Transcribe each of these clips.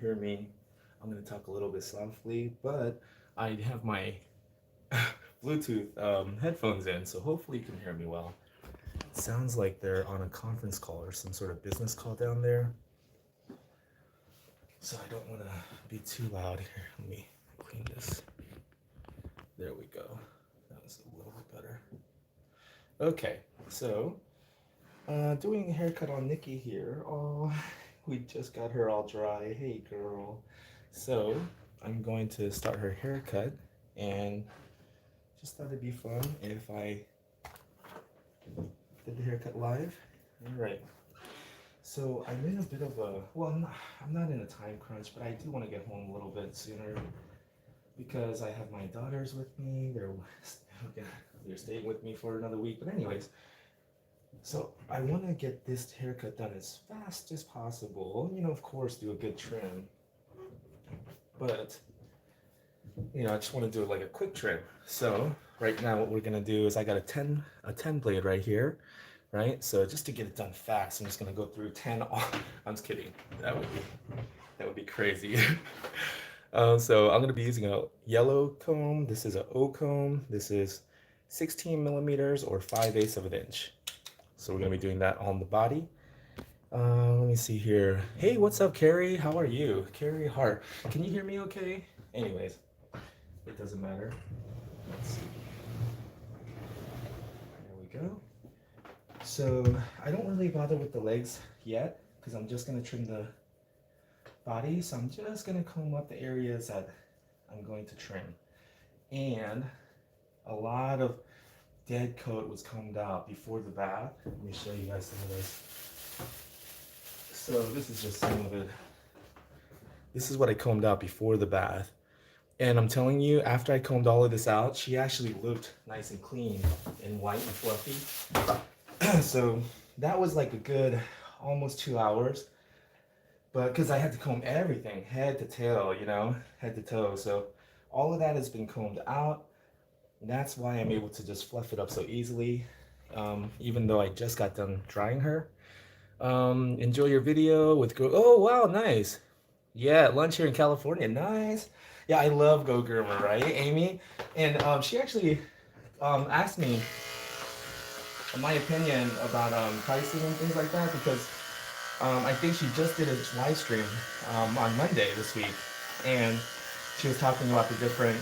hear me, I'm gonna talk a little bit softly, but I have my Bluetooth headphones in, so hopefully you can hear me well. It sounds like they're on a conference call or some sort of business call down there, so I don't want to be too loud here. Let me clean this. There we go. That was a little bit better. Okay, so doing a haircut on Nikki here. Oh, we just got her all dry. Hey, girl. So I'm going to start her haircut, and just thought it'd be fun if I did the haircut live. All right. So I'm in a bit of a, well, I'm not in a time crunch, but I do want to get home a little bit sooner because I have my daughters with me. They're staying with me for another week. But anyways, so I want to get this haircut done as fast as possible. You know, of course, do a good trim, but I just want to do like a quick trim. So right now, what we're gonna do is I got a 10 blade right here, right? So just to get it done fast, I'm just gonna go through 10. I'm just kidding. That would be crazy. So I'm gonna be using a yellow comb. This is an O comb. This is 16 millimeters or 5/8 of an inch. So we're gonna be doing that on the body. Let me see here. Hey, what's up, Carrie? How are you? Carrie Hart. Can you hear me okay? Anyways, it doesn't matter. Let's see. There we go. So I don't really bother with the legs yet because I'm just gonna trim the body. So I'm just gonna comb up the areas that I'm going to trim. And a lot of dead coat was combed out before the bath. Let me show you guys some of this. So this is just some of it. This is what I combed out before the bath. And I'm telling you, after I combed all of this out, she actually looked nice and clean and white and fluffy. So that was like a good almost 2 hours. But because I had to comb everything, head to tail, head to toe. So all of that has been combed out. And that's why I'm able to just fluff it up so easily, even though I just got done drying her. Enjoy your video with Oh, wow, nice. Yeah, lunch here in California. Nice. Yeah, I love Go Groomer, right, Amy? And she actually asked me my opinion about pricing and things like that because I think she just did a live stream on Monday this week, and she was talking about the different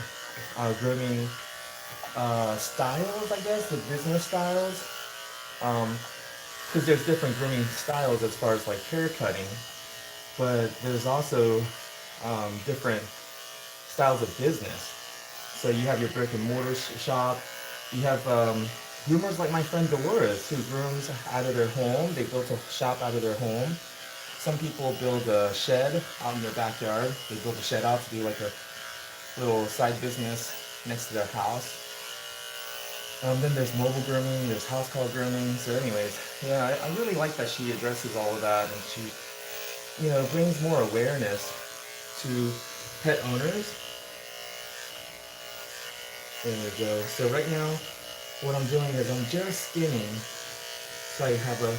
grooming styles, I guess, the business styles. Because there's different grooming styles as far as like hair cutting, but there's also different styles of business. So you have your brick and mortar shop. You have groomers like my friend Dolores who grooms out of their home. They built a shop out of their home. Some people build a shed out in their backyard. They build a shed out to do like a little side business next to their house. Then there's mobile grooming, there's house call grooming. So anyways, yeah, I really like that she addresses all of that and she, brings more awareness to pet owners. There we go. So right now, what I'm doing is I'm just skinning so I have a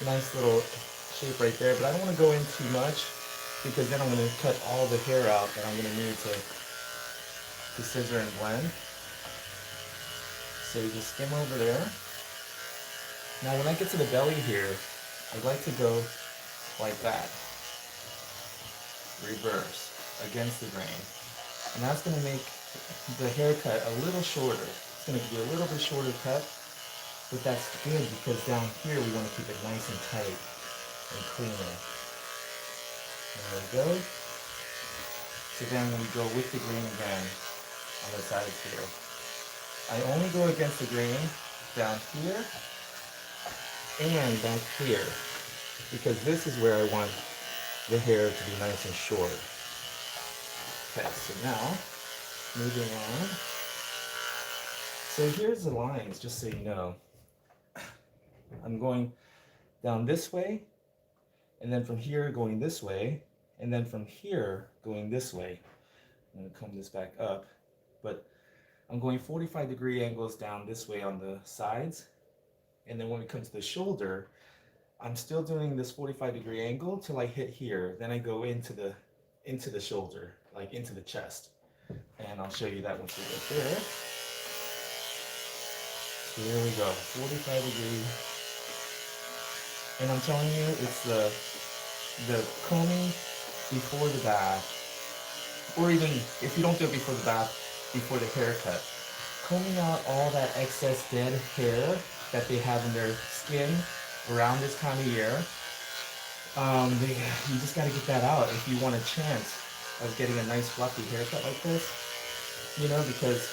nice little shape right there, but I don't want to go in too much because then I'm going to cut all the hair out that I'm going to need to scissor and blend. So you just skim over there. Now when I get to the belly here, I'd like to go like that. Reverse, against the grain. And that's going to make the haircut a little shorter. It's going to be a little bit shorter cut, but that's good because down here we want to keep it nice and tight and clean. There we go. So then we go with the grain again on the sides here. I only go against the grain down here and back here because this is where I want the hair to be nice and short. Okay, so now, moving on. So here's the lines, just so you know. I'm going down this way, and then from here going this way, and then from here going this way. I'm gonna comb this back up, but I'm going 45-degree angles down this way on the sides. And then when it comes to the shoulder, I'm still doing this 45-degree angle till I hit here. Then I go into the into the shoulder, like into the chest. And I'll show you that once we get there. So here we go, 45 degrees. And I'm telling you, it's the combing before the bath, or even if you don't do it before the bath, before the haircut, combing out all that excess dead hair that they have in their skin around this time of year. You just got to get that out if you want a chance of getting a nice fluffy haircut like this. You know, because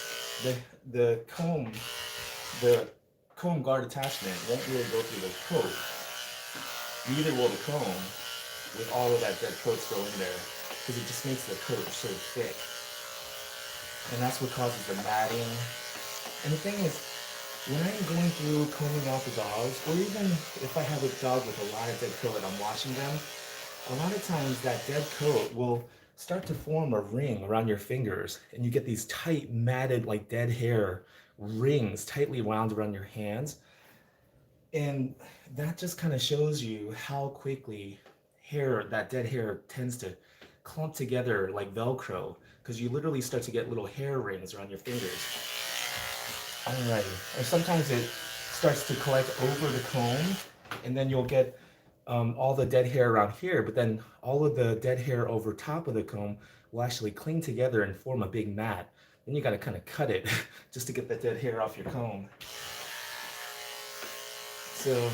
the comb, the comb guard attachment won't really go through the coat. Neither will the comb with all of that dead coat still in there, because it just makes the coat so thick. And that's what causes the matting. And the thing is, when I'm going through combing out the dogs, or even if I have a dog with a lot of dead coat and I'm washing them, a lot of times that dead coat will start to form a ring around your fingers, and you get these tight, matted, like dead hair rings tightly wound around your hands. And that just kind of shows you how quickly that dead hair tends to clump together like Velcro, because you literally start to get little hair rings around your fingers. Alrighty. And sometimes it starts to collect over the comb, and then you'll get all the dead hair around here, but then all of the dead hair over top of the comb will actually cling together and form a big mat. Then you got to kind of cut it just to get that dead hair off your comb. So,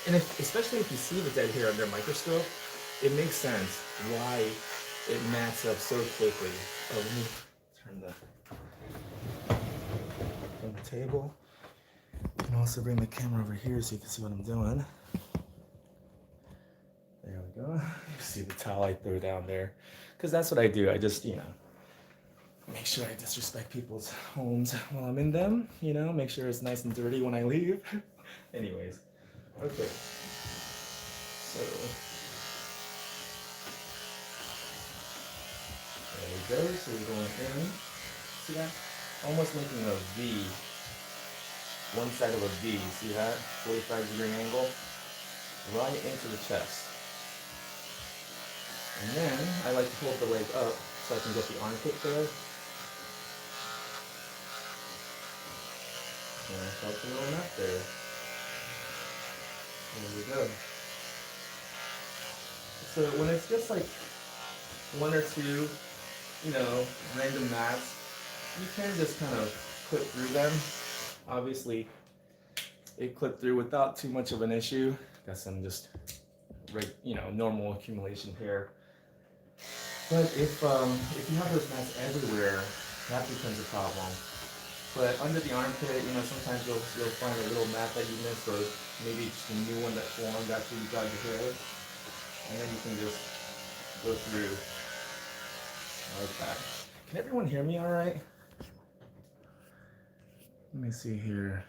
and especially if you see the dead hair under a microscope, it makes sense why it mats up so quickly. Oh, let me turn the table. And also bring the camera over here so you can see what I'm doing. There we go. You see the towel I threw down there. Because that's what I do. I just, make sure I disrespect people's homes while I'm in them. Make sure it's nice and dirty when I leave. Anyways. Okay. So. There we go. So we're going in. See that? Almost making a V. One side of a V. See that? 45-degree angle. Right into the chest. And then I like to hold the leg up so I can get the armpit there. And I felt a little nut there. There we go. So when it's just like one or two, random mats, you can just kind of clip through them. Obviously, it clipped through without too much of an issue. Got some just normal accumulation here. But if you have those mats everywhere, that becomes a problem. But under the armpit, sometimes you'll find a little mat that you missed, or maybe just a new one that formed after you got your hair, and then you can just go through like that. Can everyone hear me all right? Let me see here.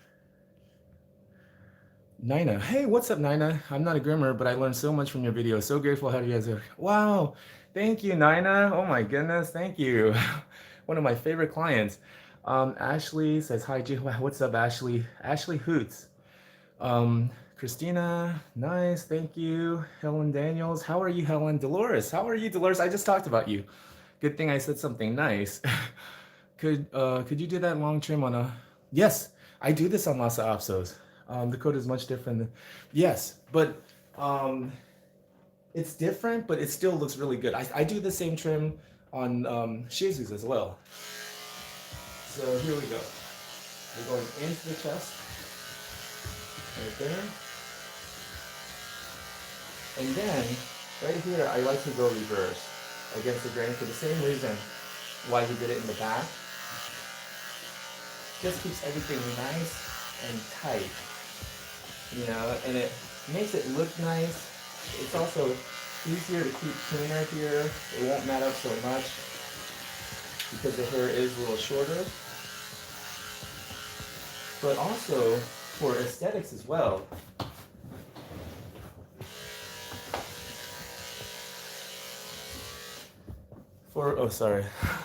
Nina. Hey, what's up, Nina? I'm not a groomer, but I learned so much from your video. So grateful how you guys are. Wow. Thank you, Nina. Oh my goodness. Thank you. One of my favorite clients. Ashley says, hi, G. What's up, Ashley? Ashley Hoots. Christina. Nice. Thank you. Helen Daniels. How are you, Helen? Dolores. How are you, Dolores? I just talked about you. Good thing I said something nice. Could you do that long trim on a... Yes, I do this on Lhasa Apsos. The coat is much different. Yes, but it's different, but it still looks really good. I do the same trim on Shih Tzus as well. So here we go. We're going into the chest, right there. And then, right here, I like to go reverse against the grain for the same reason why we did it in the back. Just keeps everything nice and tight. And it makes it look nice. It's also easier to keep cleaner here. It won't mat up so much because the hair is a little shorter. But also for aesthetics as well.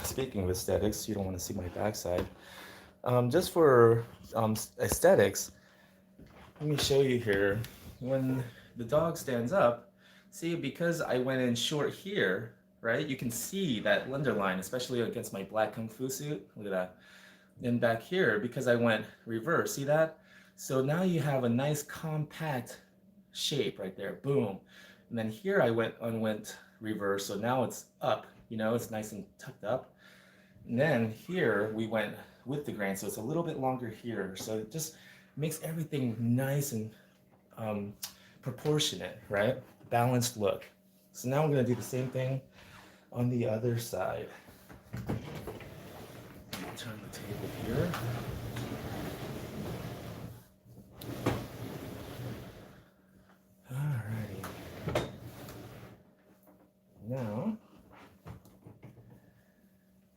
Speaking of aesthetics, you don't want to see my backside. Just for aesthetics, let me show you here. When the dog stands up, see, because I went in short here, right? You can see that lender line, especially against my black kung fu suit. Look at that. And back here, because I went reverse, see that? So now you have a nice compact shape right there, boom. And then here I went reverse, so now it's up, it's nice and tucked up. And then here we went with the grain, so it's a little bit longer here. So it just makes everything nice and um, proportionate, right? Balanced look. So now we're gonna do the same thing on the other side. Turn the table here. Alrighty. Now,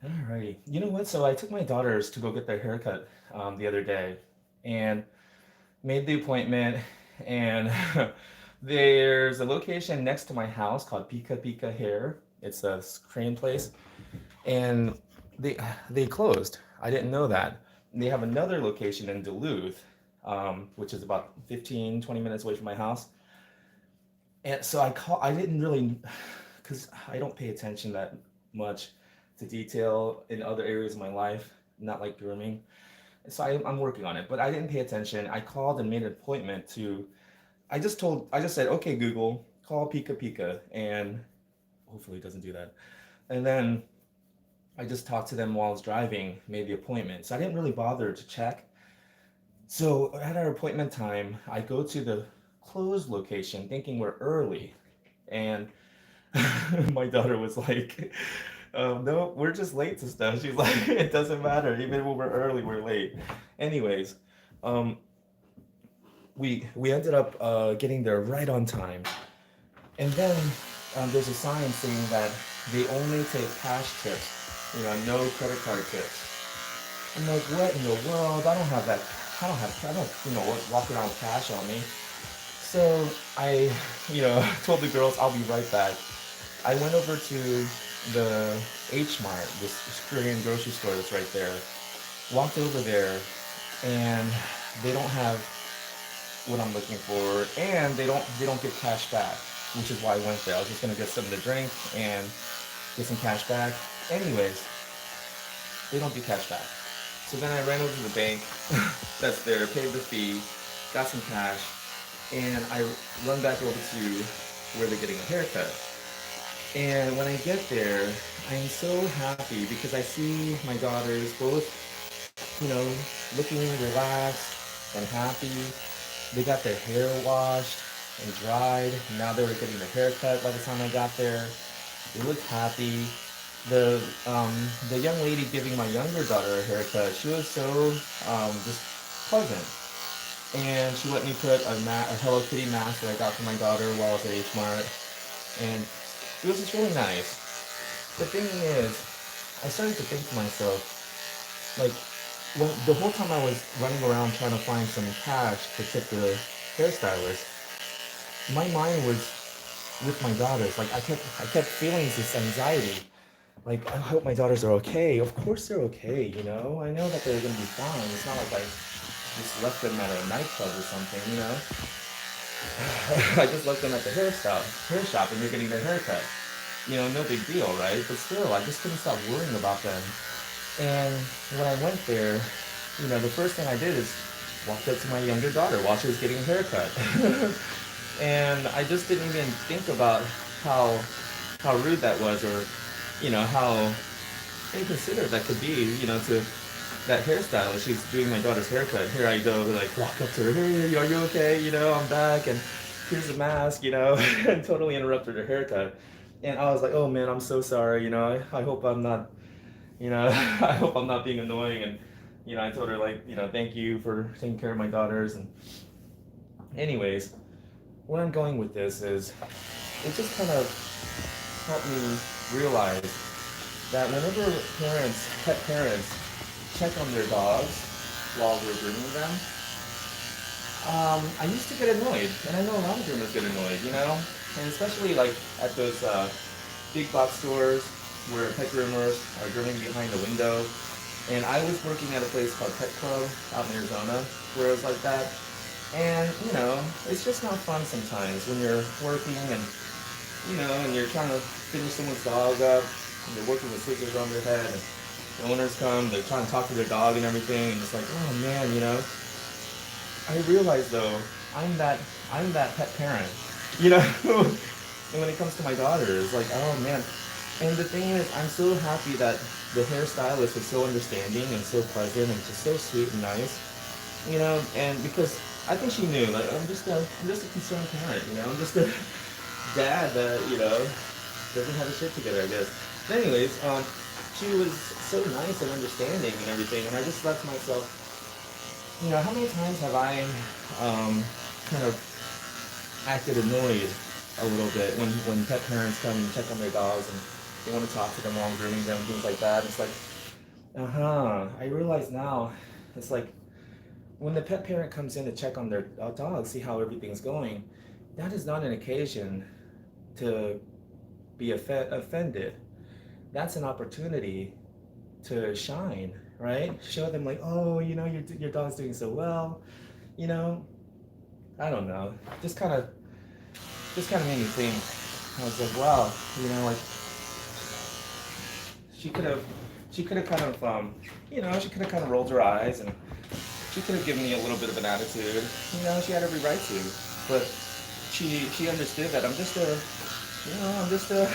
alrighty. You know what? So I took my daughters to go get their haircut the other day, and made the appointment. And there's a location next to my house called Pika Pika Hair. It's a Korean place, and they closed. I didn't know that. They have another location in Duluth, which is about 15-20 minutes away from my house. And so I didn't really, because I don't pay attention that much to detail in other areas of my life, not like grooming. So I'm working on it, but I didn't pay attention. I called and made an appointment to, I just said, okay, Google, call Pika Pika, and hopefully it doesn't do that. And then I just talked to them while I was driving, made the appointment. So I didn't really bother to check. So at our appointment time, I go to the closed location thinking we're early. And my daughter was like, no, we're just late to stuff. She's like, it doesn't matter. Even when we're early, we're late. Anyways, we ended up getting there right on time. And then there's a sign saying that they only take cash tips, no credit card tips. I'm like, what in the world? I don't have that. I don't, walk around with cash on me. So I, told the girls I'll be right back. I went over to the H Mart, this Korean grocery store that's right there. Walked over there, and they don't have what I'm looking for, and they don't give cash back, which is why I went there. I was just gonna get something to drink and get some cash back. Anyways, they don't do cash back. So then I ran over to the bank that's there, paid the fee, got some cash, and I run back over to where they're getting a haircut. And when I get there, I'm so happy because I see my daughters both, looking relaxed and happy. They got their hair washed and dried. Now they were getting the haircut by the time I got there. They looked happy. The young lady giving my younger daughter a haircut, she was so just pleasant. And she let me put a Hello Kitty mask that I got for my daughter while I was at H Mart. And it was just really nice. The thing is, I started to think to myself, like, the whole time I was running around trying to find some cash to tip the hairstylist, my mind was with my daughters. Like, I kept feeling this anxiety. Like, I hope my daughters are okay. Of course they're okay, I know that they're gonna be fine. It's not like I just left them at a nightclub or something, I just left them at the hair shop, and they're getting their haircut. No big deal, right? But still, I just couldn't stop worrying about them. And when I went there, the first thing I did is walked up to my younger daughter while she was getting a haircut. And I just didn't even think about how rude that was, or, how inconsiderate that could be, to that hairstylist. She's doing my daughter's haircut. Here I go, like, walk up to her, hey, are you okay? I'm back, and here's the mask, and totally interrupted her haircut. And I was like, oh man, I'm so sorry, I hope I'm not, I hope I'm not being annoying. And, I told her, like, thank you for taking care of my daughters. And anyways, where I'm going with this is, it just kind of helped me realize that whenever pet parents check on their dogs while we're grooming them, I used to get annoyed, and I know a lot of groomers get annoyed, and especially like at those big box stores where pet groomers are grooming behind the window. And I was working at a place called Pet Club out in Arizona where it was like that. And, it's just not fun sometimes when you're working and, and you're trying to finish someone's dog up, and they're working with scissors on their head, and the owners come, they're trying to talk to their dog and everything, and it's like, oh man, you know. I realize though, I'm that pet parent, you know. And when it comes to my daughter, it's like, oh man. And the thing is, I'm so happy that the hairstylist was so understanding and so pleasant and just so sweet and nice, you know. And because I think she knew, like, I'm just a concerned parent, you know. I'm just a dad that, you know, doesn't have his shit together, I guess. But anyways, she was so nice and understanding and everything, and I just thought to myself, you know, how many times have I kind of acted annoyed a little bit when pet parents come and check on their dogs and they want to talk to them while I'm grooming them and things like that. It's like, I realize now, it's like when the pet parent comes in to check on their dog, see how everything's going, that is not an occasion to be offended. That's an opportunity to shine, right? Show them like, oh, you know, your dog's doing so well, you know. I don't know. Just kind of made me think. I was like, wow, you know, like she could have kind of, you know, she could have kind of rolled her eyes and she could have given me a little bit of an attitude. You know, she had every right to, but she understood that I'm just a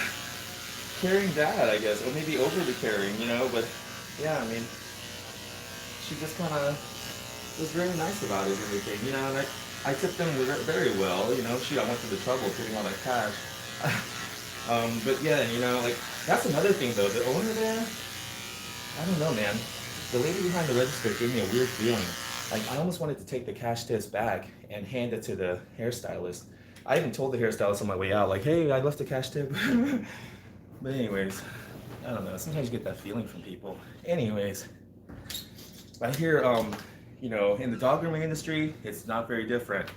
caring dad, I guess, or maybe overly caring, you know. But yeah, I mean, she just kind of was very nice about it and everything, you know. And I tipped them very well, you know. Shoot, I went to the trouble of getting all that cash. But yeah, you know, like that's another thing though. The owner there, I don't know, man. The lady behind the register gave me a weird feeling. Like I almost wanted to take the cash tips back and hand it to the hairstylist. I even told the hairstylist on my way out, like, hey, I left a cash tip. But anyways, I don't know. Sometimes you get that feeling from people. Anyways, I hear, you know, in the dog grooming industry, it's not very different.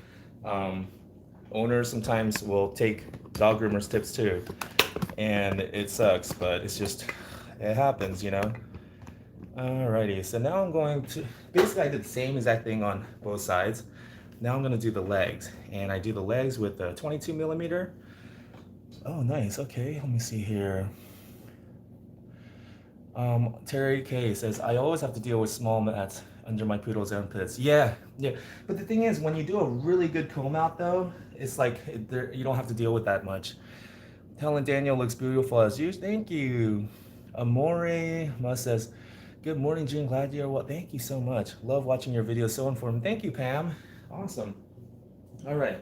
Owners sometimes will take dog groomers tips too, and it sucks, but it's just, it happens, you know. Alrighty, so now I'm going to, basically I did the same exact thing on both sides. Now I'm going to do the legs, and I do the legs with a 22 millimeter. Oh, nice. Okay, let me see here. Terry K says, I always have to deal with small mats under my poodle's armpits. Yeah. But the thing is, when you do a really good comb out, though, it's like you don't have to deal with that much. Helen Daniel looks beautiful as you. Thank you. Amore Must says, good morning, June. Glad you're well. Thank you so much. Love watching your videos. So informative. Thank you, Pam. Awesome. All right.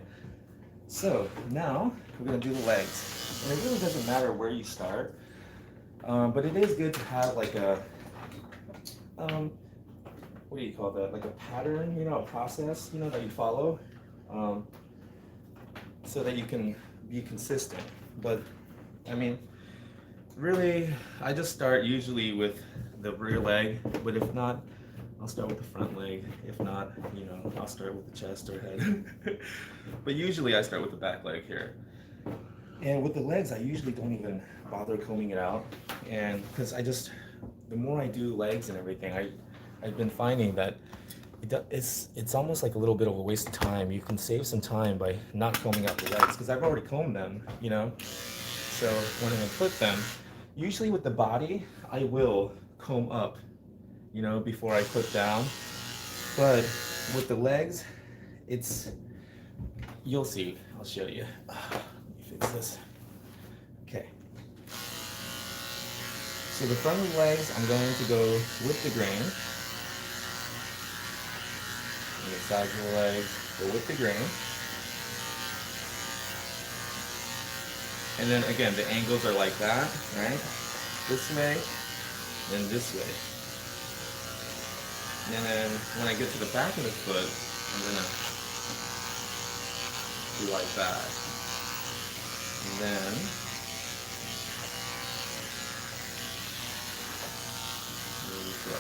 So now we're going to do the legs. And it really doesn't matter where you start. But it is good to have like a, what do you call that? Like a pattern, you know, a process, you know, that you follow, so that you can be consistent. But I mean, really, I just start usually with the rear leg, but if not, I'll start with the front leg. If not, you know, I'll start with the chest or head. But usually I start with the back leg here. And with the legs, I usually don't even bother combing it out. And because the more I do legs and everything, I've been finding that it's almost like a little bit of a waste of time. You can save some time by not combing out the legs because I've already combed them, you know. So when I put them, usually with the body, I will comb up, you know, before I put down. But with the legs, you'll see. I'll show you. Let me fix this. Okay. So the front of the legs, I'm going to go with the grain. And the sides of the legs, go with the grain. And then again, the angles are like that, right? This way, and this way. And then when I get to the back of the foot, I'm gonna do like that. And then there we go.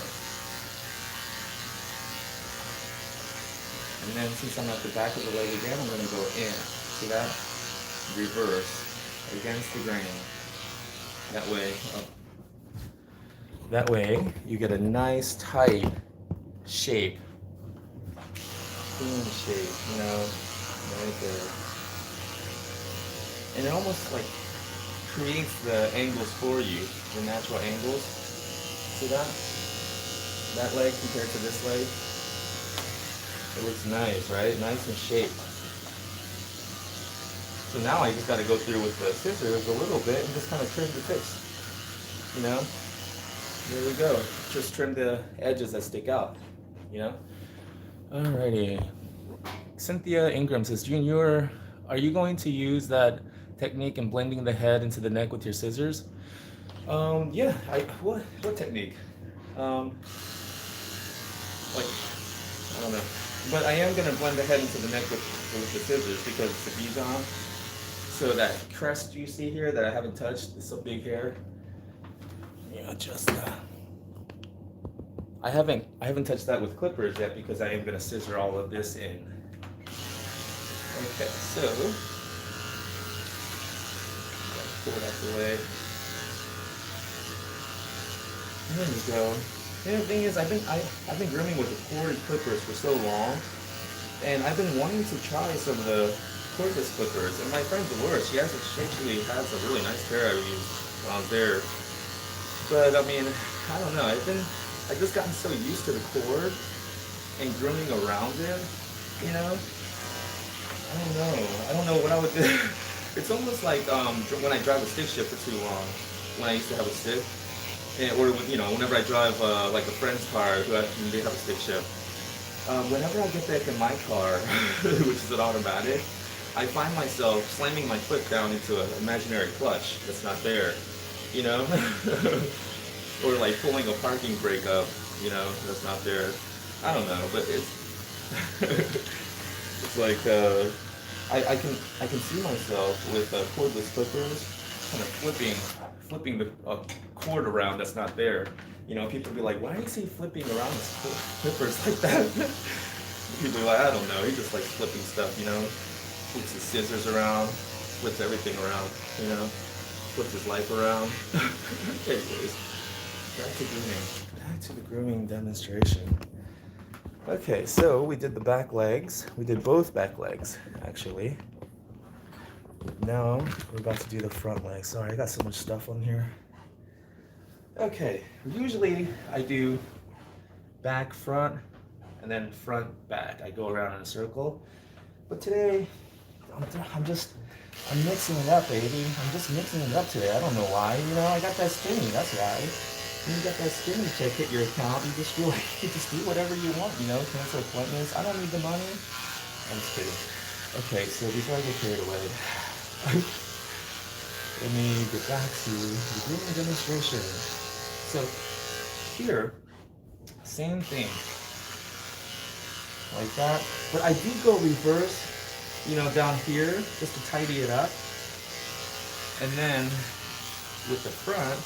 And then since I'm at the back of the leg again, I'm gonna go in. See that? Reverse against the grain. That way you get a nice tight shape, clean shape, you know, right there. And it almost like creates the angles for you, the natural angles. See that? That leg compared to this leg. It looks nice, right? Nice and shaped. So now I just got to go through with the scissors a little bit and just kind of trim the tips. You know? There we go. Just trim the edges that stick out. You know? Alrighty. Cynthia Ingram says, Junior, are you going to use that technique in blending the head into the neck with your scissors? Yeah. What technique? Like, I don't know. But I am gonna blend the head into the neck with the scissors because it's a Bichon. So that crest you see here that I haven't touched, it's a big hair. Yeah, just I haven't touched that with clippers yet because I am gonna scissor all of this in. Okay, so pull it out the way. There we go. And the thing is, I've been grooming with the cord clippers for so long, and I've been wanting to try some of the cordless clippers. And my friend Dolores, she actually has a really nice pair I used when I was there. But I mean, I don't know. I've just gotten so used to the cord and grooming around it, you know. I don't know what I would do. It's almost like when I drive a stick shift for too long. When I used to have a stick. Or whenever I drive like a friend's car who they have a stick shift, whenever I get back in my car, which is an automatic, I find myself slamming my foot down into an imaginary clutch that's not there, you know, or like pulling a parking brake up, you know, that's not there. I don't know, but it's it's like I can see myself with cordless clippers, kind of flipping the cord around that's not there. You know, people be like, why is he flipping around his clippers like that? People be like, I don't know, he just likes flipping stuff, you know, flips his scissors around, flips everything around, you know, flips his life around. Anyways, back to the grooming demonstration. Okay, so we did the back legs. We did both back legs, actually. Now we're about to do the front legs. Sorry, I got so much stuff on here. Okay, usually I do back, front, and then front, back. I go around in a circle. But today, I'm mixing it up, baby. I'm just mixing it up today. I don't know why. You know, I got that skinny, that's why. When you got that skinny check hit your account, you just feel like you just do whatever you want, you know, cancel appointments. I don't need the money. I'm just kidding. Okay, so before I get carried away, let me get back to the grooming demonstration. So here, same thing, like that. But I do go reverse, you know, down here just to tidy it up. And then with the front,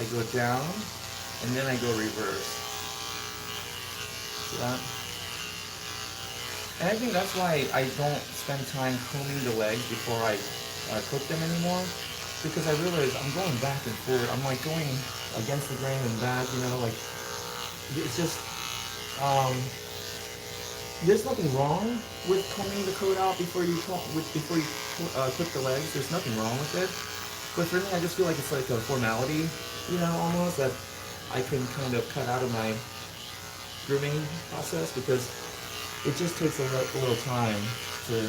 I go down and then I go reverse. See that? And I think that's why I don't spend time combing the legs before I clip them anymore, because I realize I'm going back and forth. I'm like going against the grain and back, you know, like it's just there's nothing wrong with combing the coat out before you clip the legs. There's nothing wrong with it, but for me, I just feel like it's like a formality, you know, almost that I can kind of cut out of my grooming process, because it just takes a little time to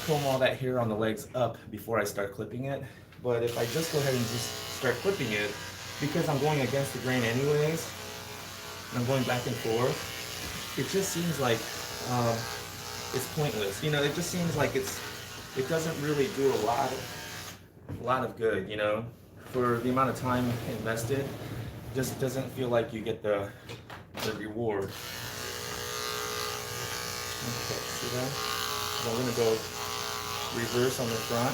comb all that hair on the legs up before I start clipping it. But if I just go ahead and just start clipping it, because I'm going against the grain anyways, and I'm going back and forth, it just seems like it's pointless. You know, it just seems like it doesn't really do a lot of good, you know, for the amount of time invested. Just doesn't feel like you get the reward. Okay, see that? So I'm gonna go reverse on the front,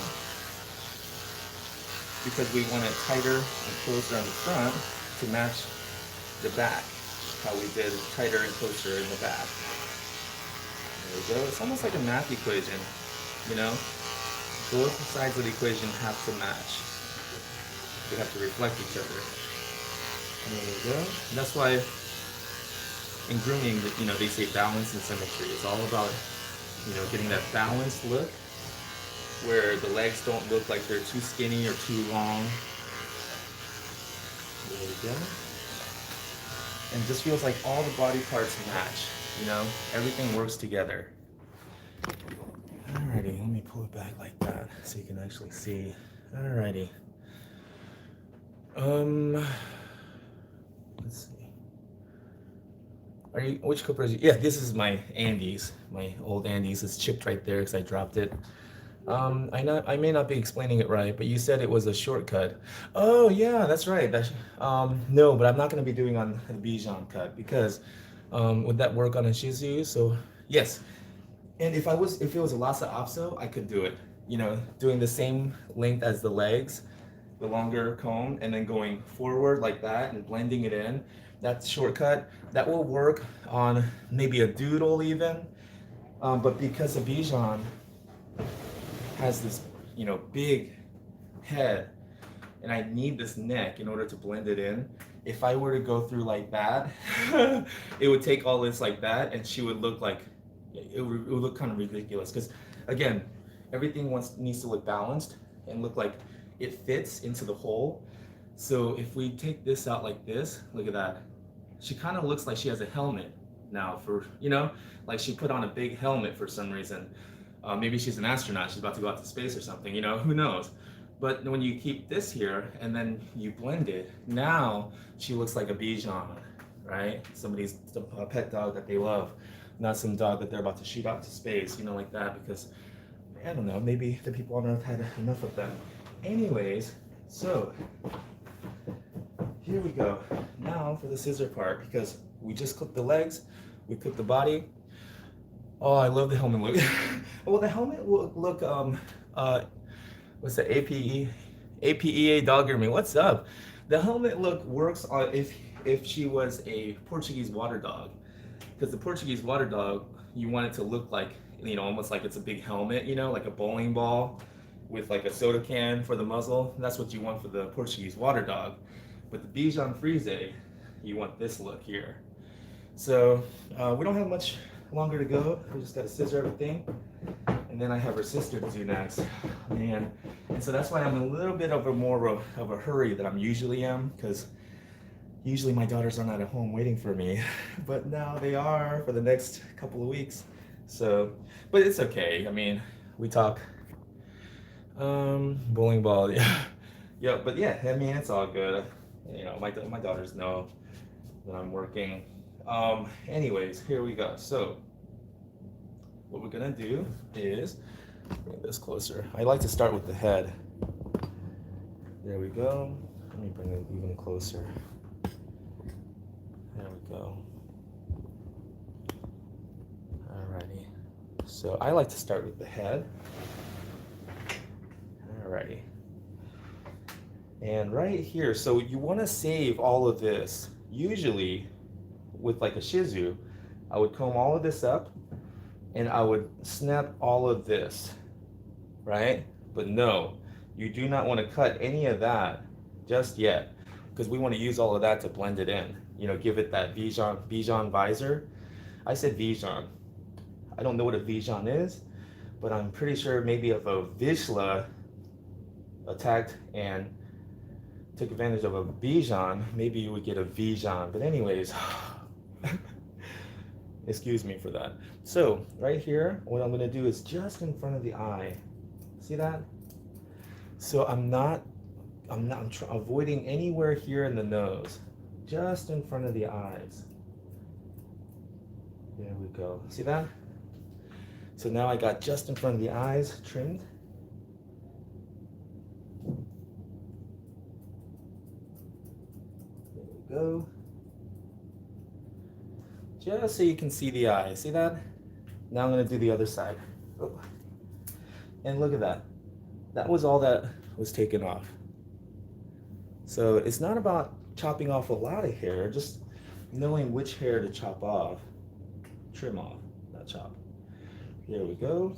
because we want it tighter and closer on the front to match the back, how we did tighter and closer in the back. There we go. It's almost like a math equation, you know? Both sides of the equation have to match. They have to reflect each other. And there we go. And that's why in grooming, you know, they say balance and symmetry. It's all about, you know, getting that balanced look where the legs don't look like they're too skinny or too long. There we go. And it just feels like all the body parts match, you know? Everything works together. Alrighty, let me pull it back like that so you can actually see. Alrighty. Let's see. Which clipper is it? Yeah, this is my Andes, my old Andes. It's chipped right there because I dropped it. I may not be explaining it right, but you said it was a shortcut. Oh yeah, that's right. No, but I'm not going to be doing on the Bichon cut because would that work on a Shih Tzu? So yes, and if it was a Lhasa Apso, I could do it. You know, doing the same length as the legs, the longer comb, and then going forward like that and blending it in. That shortcut that will work on maybe a doodle even. But because the Bichon has this, you know, big head, and I need this neck in order to blend it in. If I were to go through like that, it would take all this like that, and she would look like it would look kind of ridiculous. Because again, everything needs to look balanced and look like it fits into the hole. So if we take this out like this, look at that. She kind of looks like she has a helmet now for, you know, like she put on a big helmet for some reason. Maybe she's an astronaut, she's about to go out to space or something, you know, who knows. But when you keep this here and then you blend it, now she looks like a Bichon, right? Somebody's pet dog that they love, not some dog that they're about to shoot out to space, you know, like that, because, I don't know, maybe the people on Earth had enough of them. Anyways, so, here we go. Now for the scissor part, because we just clipped the legs, we clipped the body. Oh, I love the helmet look. Well, the helmet will look, what's the APEA dog grooming? What's up? The helmet look works on if she was a Portuguese water dog, because the Portuguese water dog, you want it to look like, you know, almost like it's a big helmet, you know, like a bowling ball with like a soda can for the muzzle. That's what you want for the Portuguese water dog. But the Bichon Frise, you want this look here. So we don't have much longer to go. We just got to scissor everything. And then I have her sister to do next. Man. And so that's why I'm a little bit of a hurry than I'm usually am, because usually my daughters are not at home waiting for me. But now they are for the next couple of weeks. So, but it's okay. I mean, we talk bowling ball. Yeah. Yeah, but yeah, I mean, it's all good. You know, my daughters know that I'm working. Anyways, here we go. So what we're gonna do is bring this closer. I like to start with the head. There we go. Let me bring it even closer. There we go. Alrighty. So I like to start with the head. Alrighty. And right here, so you want to save all of this. Usually with like a Shih Tzu, I would comb all of this up and I would snap all of this, right? But no, you do not want to cut any of that just yet, because we want to use all of that to blend it in. You know, give it that Bichon visor. I said Bichon. I don't know what a Bichon is, but I'm pretty sure maybe if a Vizsla attacked and took advantage of a Bichon, maybe you would get a Bichon. But anyways, excuse me for that. So right here, what I'm gonna do is just in front of the eye. See that? So I'm avoiding anywhere here in the nose, just in front of the eyes. There we go. See that? So now I got just in front of the eyes trimmed. There we go. Just so you can see the eye. See that? Now I'm going to do the other side. Oh. And look at that. That was all that was taken off. So it's not about chopping off a lot of hair, just knowing which hair to chop off. Trim off, not chop. There we go.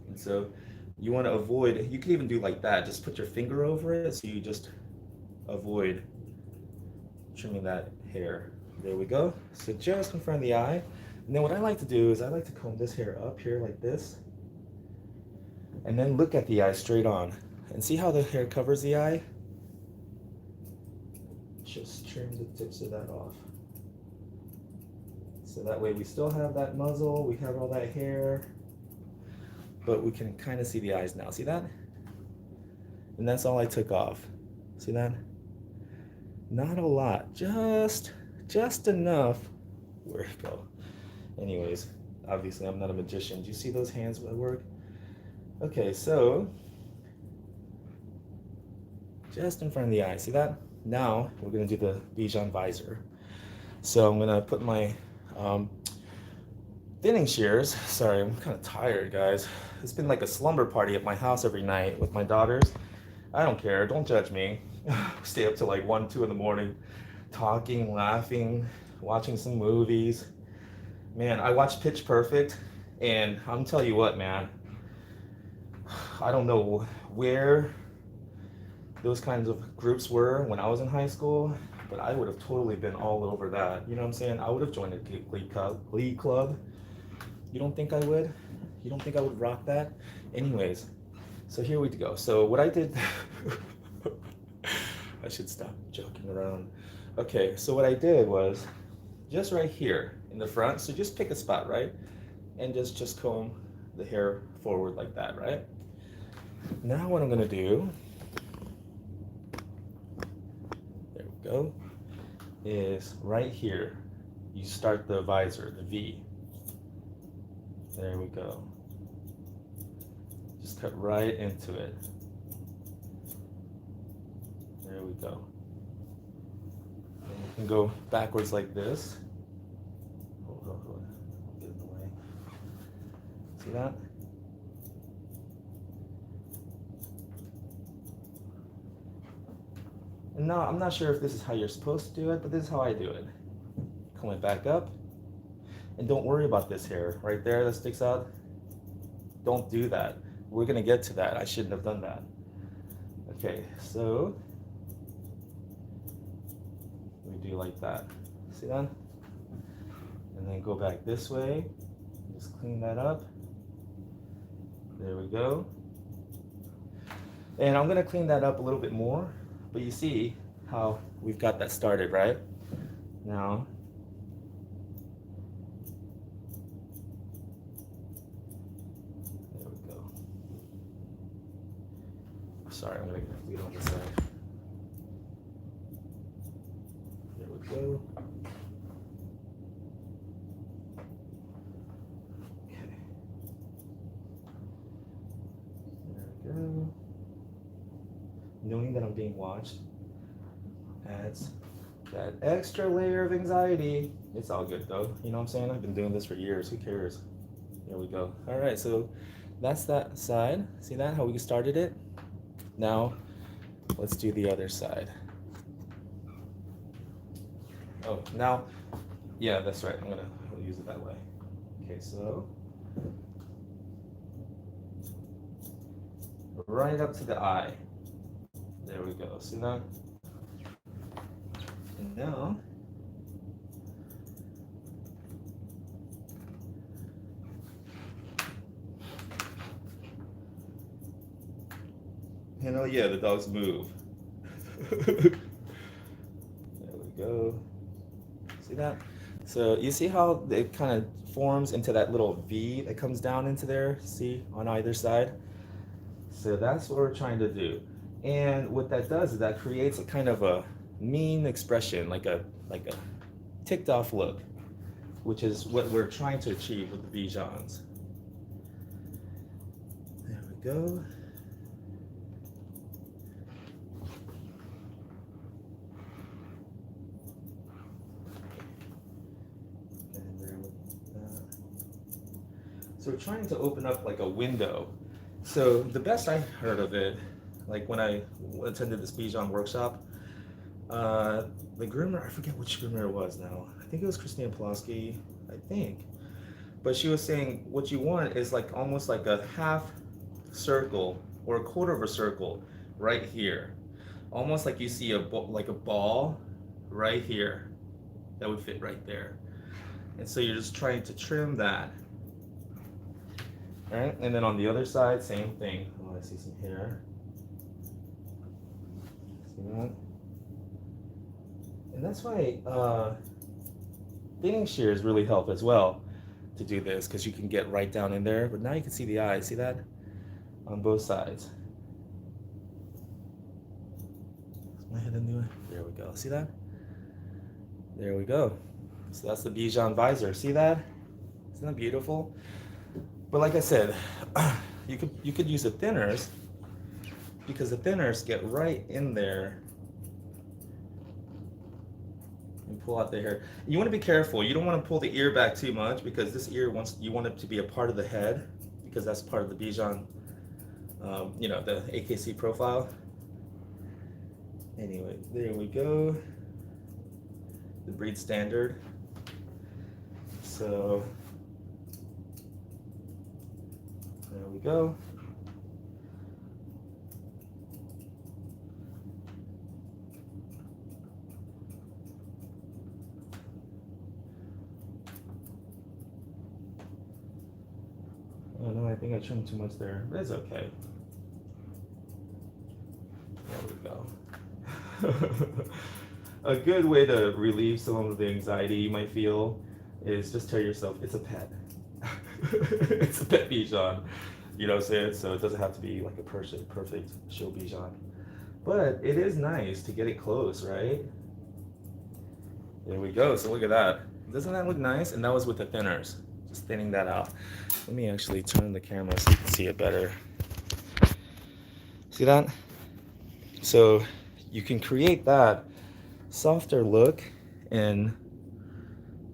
And so you want to avoid, you can even do like that, just put your finger over it so you just avoid trimming that hair. There we go. So just in front of the eye. And then what I like to do is I like to comb this hair up here like this. And then look at the eye straight on. And see how the hair covers the eye? Just trim the tips of that off. So that way we still have that muzzle, we have all that hair, but we can kind of see the eyes now. See that? And that's all I took off. See that? Not a lot, just enough. Where'd it go? Anyways, obviously I'm not a magician. Do you see those hands at work? Okay, so just in front of the eye, see that? Now we're gonna do the Bichon visor. So I'm gonna put my thinning shears. Sorry, I'm kind of tired, guys. It's been like a slumber party at my house every night with my daughters. I don't care, don't judge me. Stay up till like 1, 2 in the morning, talking, laughing, watching some movies. Man, I watched Pitch Perfect, and I'm telling you what, man, I don't know where those kinds of groups were when I was in high school, but I would have totally been all over that. You know what I'm saying? I would have joined a glee club. You don't think I would? You don't think I would rock that? Anyways, so here we go. So what I did, I should stop joking around. Okay, so what I did was just right here in the front. So just pick a spot, right? And just comb the hair forward like that, right? Now what I'm gonna do, there we go, is right here. You start the visor, the V. There we go. Just cut right into it. There we go. And you can go backwards like this. Hold on, don't get in the way. See that? And now, I'm not sure if this is how you're supposed to do it, but this is how I do it. Comb it back up. And don't worry about this hair right there that sticks out. Don't do that. We're gonna get to that. I shouldn't have done that. Okay, so we do like that. See that? And then go back this way. Just clean that up. There we go. And I'm gonna clean that up a little bit more, but you see how we've got that started, right? Now, there we go. Sorry, I'm gonna leave it on this side. There we go. Okay. There we go. Knowing that I'm being watched adds that extra layer of anxiety. It's all good though. You know what I'm saying? I've been doing this for years. Who cares? There we go. All right, so that's that side. See that? How we started it? Now, let's do the other side. Oh, now, yeah, that's right. I'll use it that way. Okay, so right up to the eye. There we go. See that? And now, and oh yeah, the dogs move. There we go. See that? So you see how it kind of forms into that little V that comes down into there, see, on either side? So that's what we're trying to do. And what that does is that creates a kind of a mean expression, like a ticked off look, which is what we're trying to achieve with the Bichons. There we go. And there with that. So we're trying to open up like a window. So the best I heard of it, like when I attended this Bichon workshop, the groomer, I forget which groomer it was now. I think it was Christine Pulaski, I think. But she was saying what you want is like almost like a half circle or a quarter of a circle right here. Almost like you see like a ball right here that would fit right there. And so you're just trying to trim that. All right, and then on the other side, same thing. Oh, I see some hair. See that? And that's why thinning shears really help as well to do this, because you can get right down in there. But now you can see the eyes. See that? On both sides. My head into it. There we go. See that? There we go. So that's the Bichon visor. See that? Isn't that beautiful? But like I said, you could use the thinners, because the thinners get right in there and pull out the hair. You want to be careful. You don't want to pull the ear back too much, because this ear you want it to be a part of the head, because that's part of the Bichon, you know, the AKC profile. Anyway, there we go. The breed standard. So there we go. Oh no, I think I trimmed too much there, but it's okay. There we go. A good way to relieve some of the anxiety you might feel is just tell yourself it's a pet. It's a pet Bichon. You know what I'm saying? So it doesn't have to be like a perfect show Bichon. But it is nice to get it close, right? There we go. So look at that. Doesn't that look nice? And that was with the thinners. Just thinning that out. Let me actually turn the camera so you can see it better. See that? So you can create that softer look and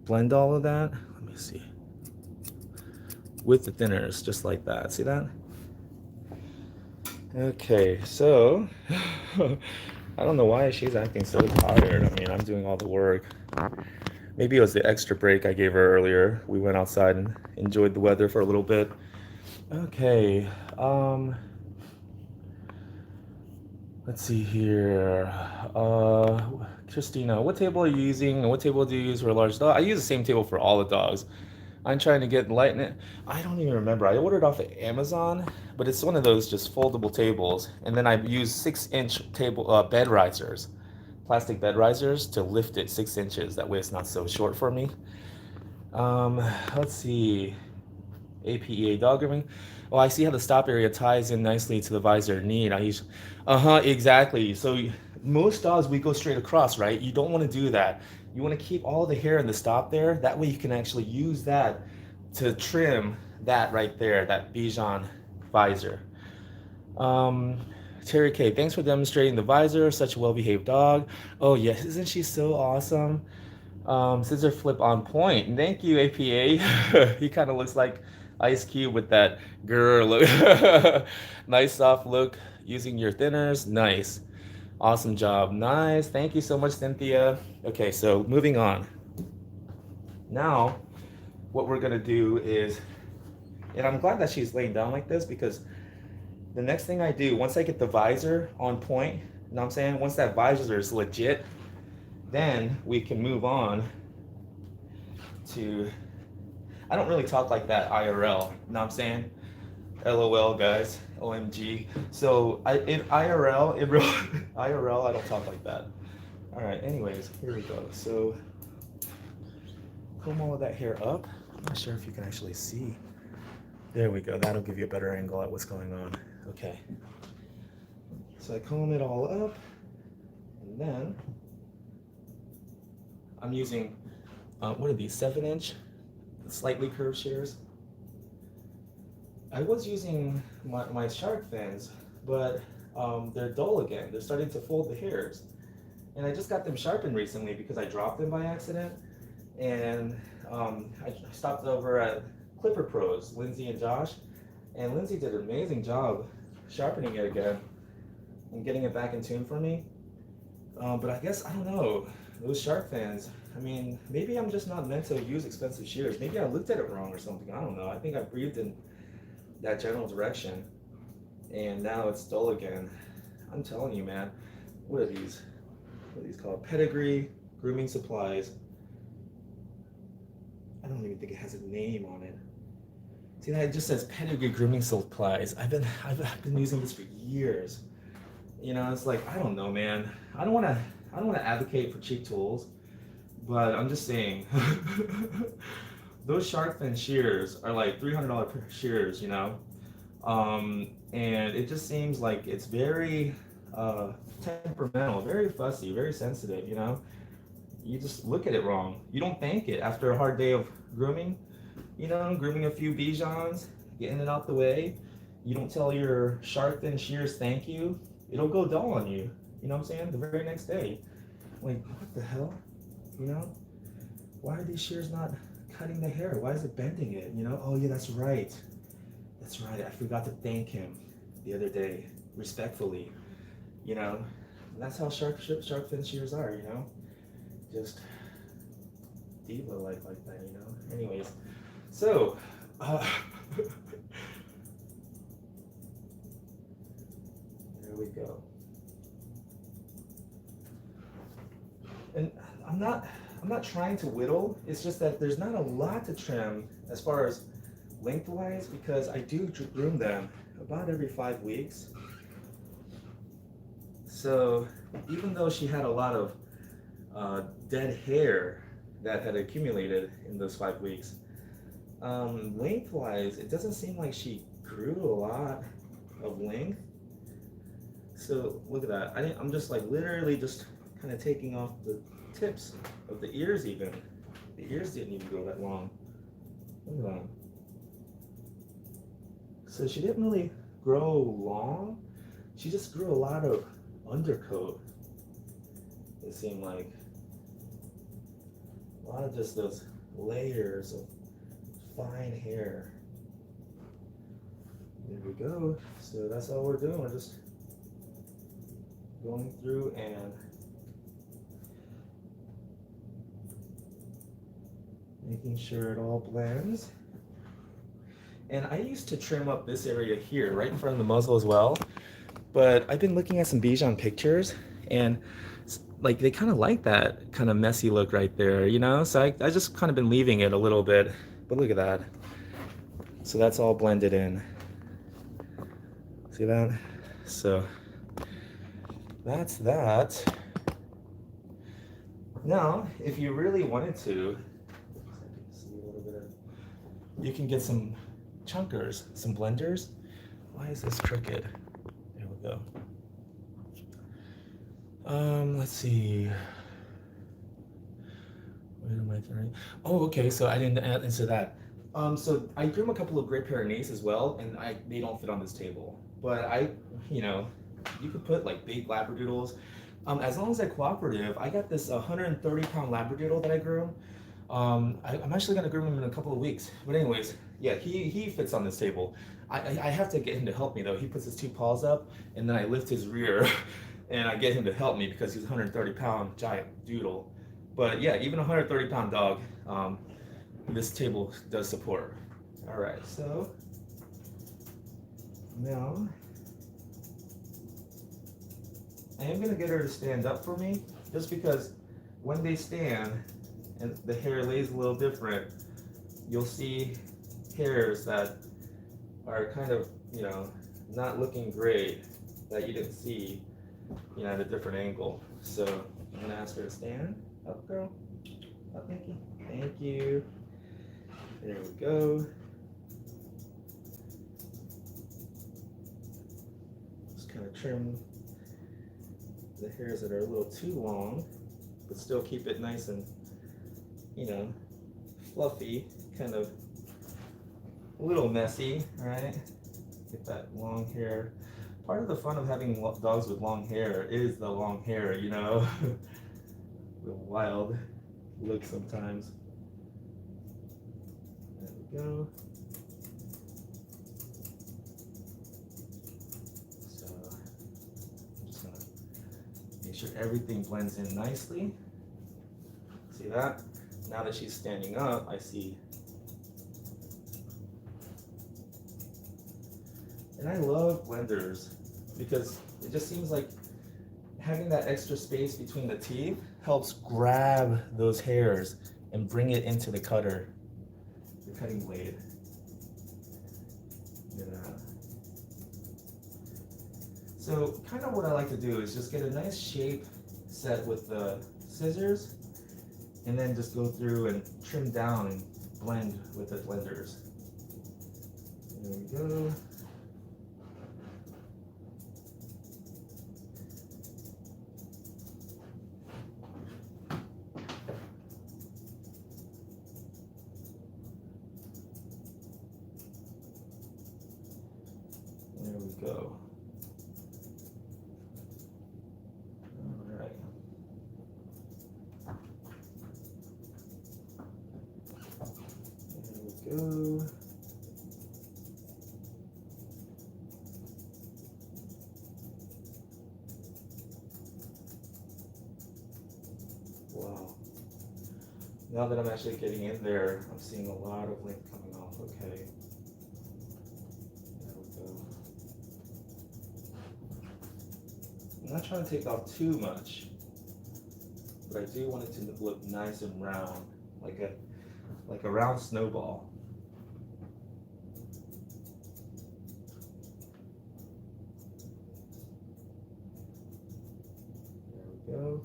blend all of that. Let me see. With the thinners, just like that. See that? Okay, so I don't know why she's acting so tired. I mean, I'm doing all the work. Maybe it was the extra break I gave her earlier. We went outside and enjoyed the weather for a little bit. Okay, let's see here. Christina, what table are you using, and what table do you use for a large dog? I use the same table for all the dogs. I'm trying to get lighten. I don't even remember. I ordered off of Amazon, but it's one of those just foldable tables. And then I use 6-inch table bed risers, plastic bed risers, to lift it 6 inches. That way it's not so short for me. Let's see. APEA dog grooming. Oh, I see how the stop area ties in nicely to the visor need. I use, exactly. So most dogs, we go straight across, right? You don't want to do that. You want to keep all the hair in the stop there. That way you can actually use that to trim that right there, that Bichon visor. Terry K, thanks for demonstrating the visor. Such a well-behaved dog. Oh yes, isn't she so awesome? Scissor flip on point. Thank you, APA. He kind of looks like Ice Cube with that grr look. Nice soft look using your thinners. Nice. Awesome job. Nice. Thank you so much, Cynthia. Okay, so moving on. Now, what we're gonna do is, and I'm glad that she's laying down like this, because the next thing I do, once I get the visor on point, you know what I'm saying? Once that visor is legit, then we can move on to, I don't really talk like that IRL, you know what I'm saying? LOL, guys, OMG. So in IRL, IRL, I don't talk like that. All right, anyways, here we go. So comb all of that hair up. I'm not sure if you can actually see. There we go, that'll give you a better angle at what's going on. Okay. So I comb it all up, and then I'm using, what are these, 7-inch, slightly curved shears. I was using my shark fins, but they're dull again. They're starting to fold the hairs. And I just got them sharpened recently because I dropped them by accident. And I stopped over at Clipper Pros, Lindsay and Josh. And Lindsay did an amazing job sharpening it again and getting it back in tune for me. But I guess, I don't know, those shark fins, I mean, maybe I'm just not meant to use expensive shears. Maybe I looked at it wrong or something. I don't know. I think I breathed in that general direction, and now it's dull again. I'm telling you, man. What are these? What are these called? Pedigree Grooming Supplies. I don't even think it has a name on it. See that it just says pedigree grooming supplies. I've been using this for years. You know, it's like, I don't know, man. I don't wanna advocate for cheap tools, but I'm just saying those shark fin shears are like $300 per shears, you know? And it just seems like it's very temperamental, very fussy, very sensitive, you know? You just look at it wrong. You don't thank it after a hard day of grooming, you know, grooming a few Bichons, getting it out the way. You don't tell your shark fin shears thank you. It'll go dull on you. You know what I'm saying? The very next day. Like, what the hell? You know? Why are these shears not cutting the hair? Why is it bending it? You know? Oh yeah, that's right. That's right. I forgot to thank him the other day, respectfully. You know? And that's how shark fin shears are, you know? Just diva like that, you know? Anyways, so there we go. And I'm not trying to whittle. It's just that there's not a lot to trim as far as lengthwise, because I do groom them about every 5 weeks. So even though she had a lot of dead hair that had accumulated in those 5 weeks, lengthwise, it doesn't seem like she grew a lot of length. So look at that. I'm just like literally just kind of taking off the tips of the ears even. The ears didn't even grow that long. Look at that. So she didn't really grow long. She just grew a lot of undercoat. It seemed like a lot of just those layers of fine hair. There we go. So that's all we're doing. We're just going through and making sure it all blends. And I used to trim up this area here, right in front of the muzzle as well. But I've been looking at some Bichon pictures, and like they kind of like that kind of messy look right there, you know? So I just kind of been leaving it a little bit. But look at that. So that's all blended in. See that? So that's that. Now, if you really wanted to, you can get some chunkers, some blenders. Why is this crooked? There we go. Let's see. Where am I throwing? Oh, okay, so I didn't answer that. So I groom a couple of Great Pyrenees as well, and they don't fit on this table. But you know, you could put like big Labradoodles. As long as they're cooperative, I got this 130-pound Labradoodle that I groom. I'm actually gonna groom him in a couple of weeks. But anyways, yeah, he fits on this table. I have to get him to help me though. He puts his 2 paws up, and then I lift his rear, and I get him to help me because he's a 130-pound giant doodle. But yeah, even a 130-pound dog, this table does support. All right, so now I am gonna get her to stand up for me, just because when they stand and the hair lays a little different, you'll see hairs that are kind of, you know, not looking great, that you didn't see, you know, at a different angle. So I'm gonna ask her to stand. Up, girl. Up, Nikki. Thank you. There we go. Just kind of trim the hairs that are a little too long, but still keep it nice and, you know, fluffy, kind of a little messy, right? Get that long hair. Part of the fun of having dogs with long hair is the long hair, you know? The wild look sometimes. There we go. So I'm just gonna make sure everything blends in nicely. See that? Now that she's standing up, I see. And I love blenders because it just seems like having that extra space between the teeth helps grab those hairs and bring it into the cutter, the cutting blade. So kind of what I like to do is just get a nice shape set with the scissors, and then just go through and trim down and blend with the blenders. There we go. There we go. All right. There we go. Wow. Now that I'm actually getting in there, I'm seeing a lot of length coming off. Okay. There we go. I'm not trying to take off too much, but I do want it to look nice and round, like a round snowball. There we go.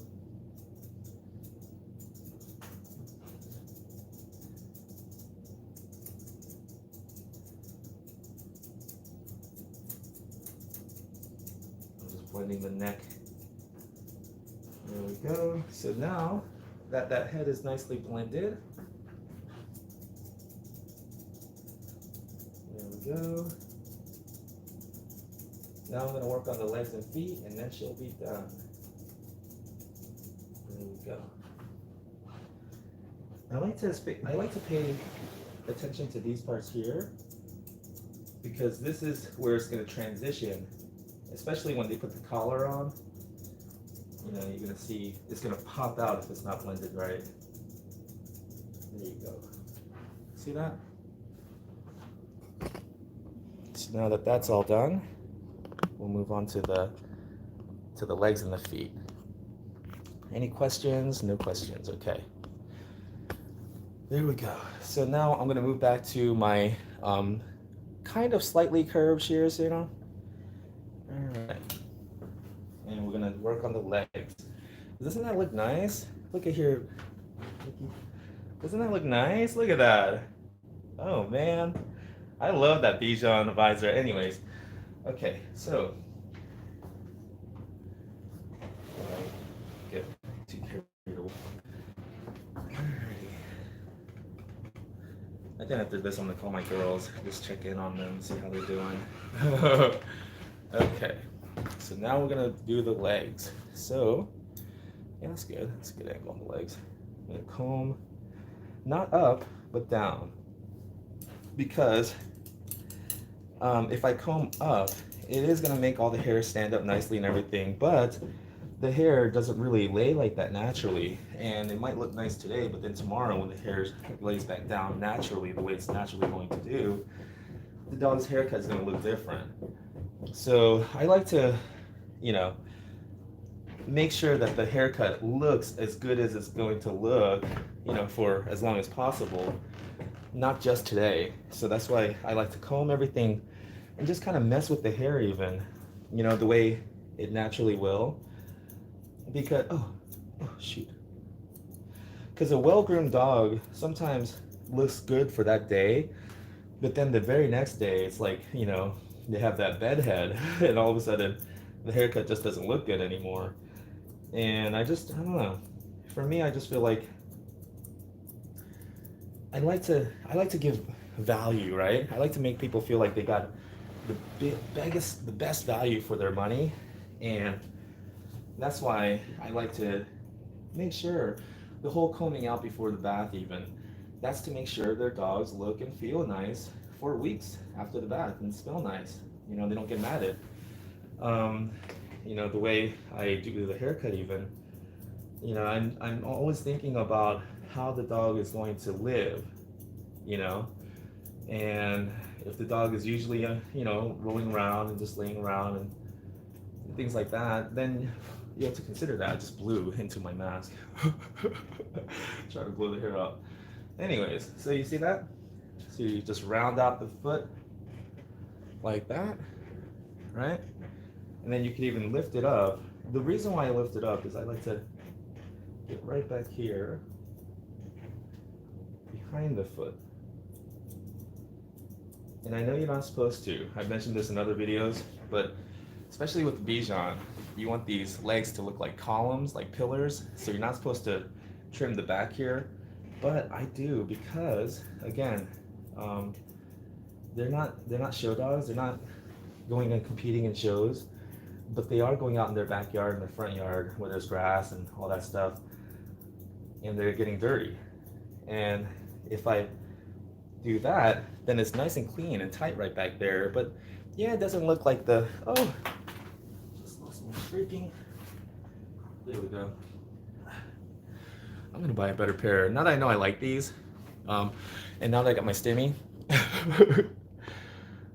I'm just blending the neck. There we go. So now that that head is nicely blended, there we go. Now I'm going to work on the legs and feet, and then she'll be done. There we go. I like to pay attention to these parts here, because this is where it's going to transition, especially when they put the collar on. You know, you're going to see it's going to pop out if it's not blended right. There you go. See that? So now that that's all done, we'll move on to the legs and the feet. Any questions? No questions. Okay. There we go. So now I'm going to move back to my kind of slightly curved shears, you know. All right. And we're going to work on the legs. Doesn't that look nice? Look at here, Nikki. Doesn't that look nice? Look at that. Oh man, I love that Bichon visor. Anyways, okay, so get too carried away. I think after this, I'm gonna call my girls, just check in on them, see how they're doing. Okay, so now we're gonna do the legs. So, yeah, that's good. That's a good angle on the legs. I'm gonna comb, not up, but down. Because if I comb up, it is gonna make all the hair stand up nicely and everything, but the hair doesn't really lay like that naturally. And it might look nice today, but then tomorrow when the hair lays back down naturally, the way it's naturally going to do, the dog's haircut is gonna look different. So I like to, you know, make sure that the haircut looks as good as it's going to look, you know, for as long as possible, not just today. So that's why I like to comb everything and just kind of mess with the hair even, you know, the way it naturally will. Because, oh shoot. Because a well-groomed dog sometimes looks good for that day, but then the very next day, it's like, you know, they have that bed head, and all of a sudden, the haircut just doesn't look good anymore. And I don't know. For me, I just feel like I like to give value, right? I like to make people feel like they got the best value for their money, and that's why I like to make sure the whole combing out before the bath even. That's to make sure their dogs look and feel nice for weeks after the bath and smell nice. You know, they don't get matted. You know, the way I do the haircut even, you know, I'm always thinking about how the dog is going to live, you know, and if the dog is usually, you know, rolling around and just laying around and things like that, then you have to consider that. I just blew into my mask. Try to blow the hair out. Anyways, so you see that? So you just round out the foot like that, right? And then you can even lift it up. The reason why I lift it up is I like to get right back here behind the foot. And I know you're not supposed to. I've mentioned this in other videos, but especially with the Bichon, you want these legs to look like columns, like pillars. So you're not supposed to trim the back here, but I do because, again, they're not show dogs. They're not going and competing in shows, but they are going out in their backyard, in their front yard, where there's grass and all that stuff, and they're getting dirty. And if I do that, then it's nice and clean and tight right back there. But yeah, it doesn't look like the, oh, just lost my freaking, there we go. I'm gonna buy a better pair. Now that I know I like these, and now that I got my stimmy.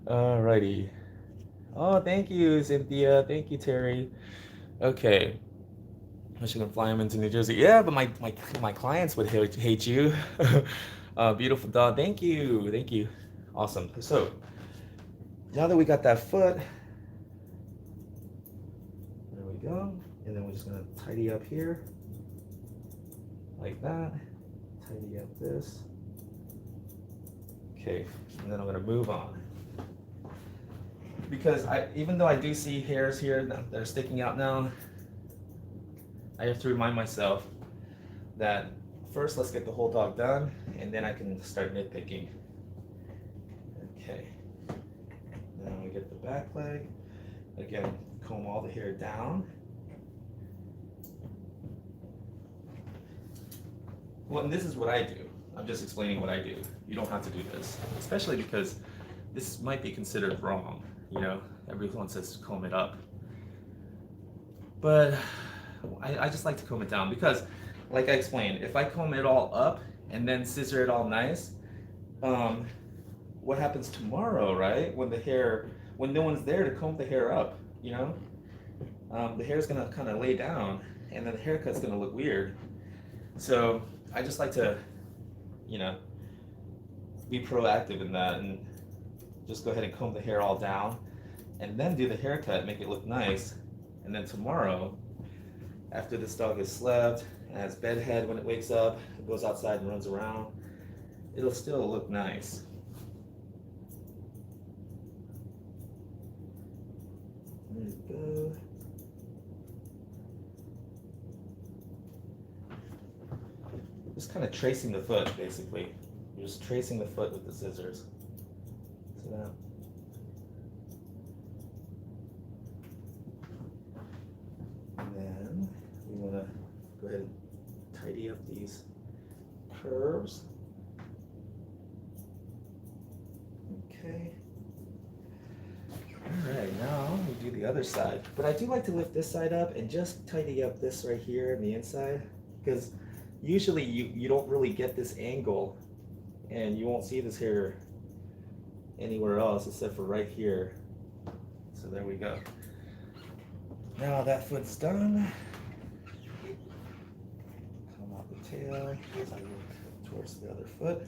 Alrighty. Oh, thank you, Cynthia. Thank you, Terry. Okay. I should fly him into New Jersey. Yeah, but my clients would hate you. Beautiful dog. Thank you. Thank you. Awesome. So now that we got that foot, there we go. And then we're just gonna tidy up here like that. Tidy up this. Okay, and then I'm gonna move on. Because even though I do see hairs here that are sticking out now, I have to remind myself that first let's get the whole dog done, and then I can start nitpicking. Okay, then we get the back leg. Again, comb all the hair down. Well, and this is what I do. I'm just explaining what I do. You don't have to do this, especially because this might be considered wrong. You know, everyone says to comb it up. But I just like to comb it down because, like I explained, if I comb it all up and then scissor it all nice, what happens tomorrow, right? When no one's there to comb the hair up, you know? The hair's gonna kind of lay down and then the haircut's gonna look weird. So I just like to, you know, be proactive in that and just go ahead and comb the hair all down and then do the haircut, make it look nice. And then tomorrow, after this dog has slept and has bedhead when it wakes up, it goes outside and runs around, it'll still look nice. There you go. Just kind of tracing the foot, basically. You're just tracing the foot with the scissors. See that? And then we want to go ahead and tidy up these curves. Okay. All right, now we do the other side. But I do like to lift this side up and just tidy up this right here on the inside, because usually you don't really get this angle and you won't see this hair anywhere else except for right here. So there we go. Now that foot's done. Come off the tail as I look towards the other foot.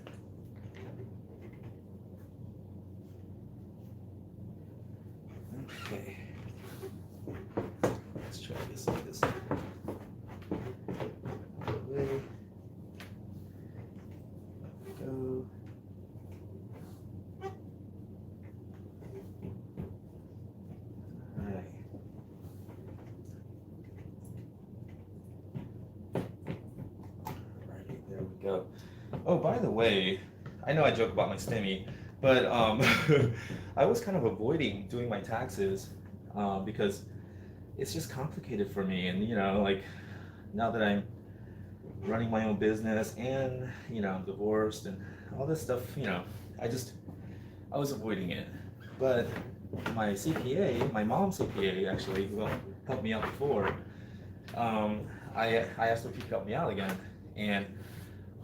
Okay. Let's try this like this. Away. Go. Alright. Alright, there we go. Oh, by the way, I know I joke about my stimmy, but I was kind of avoiding doing my taxes because it's just complicated for me. And, you know, like now that I'm running my own business and, you know, I'm divorced and all this stuff, you know, I was avoiding it. But my CPA, my mom's CPA actually, who helped me out before, I asked her if he could help me out again. And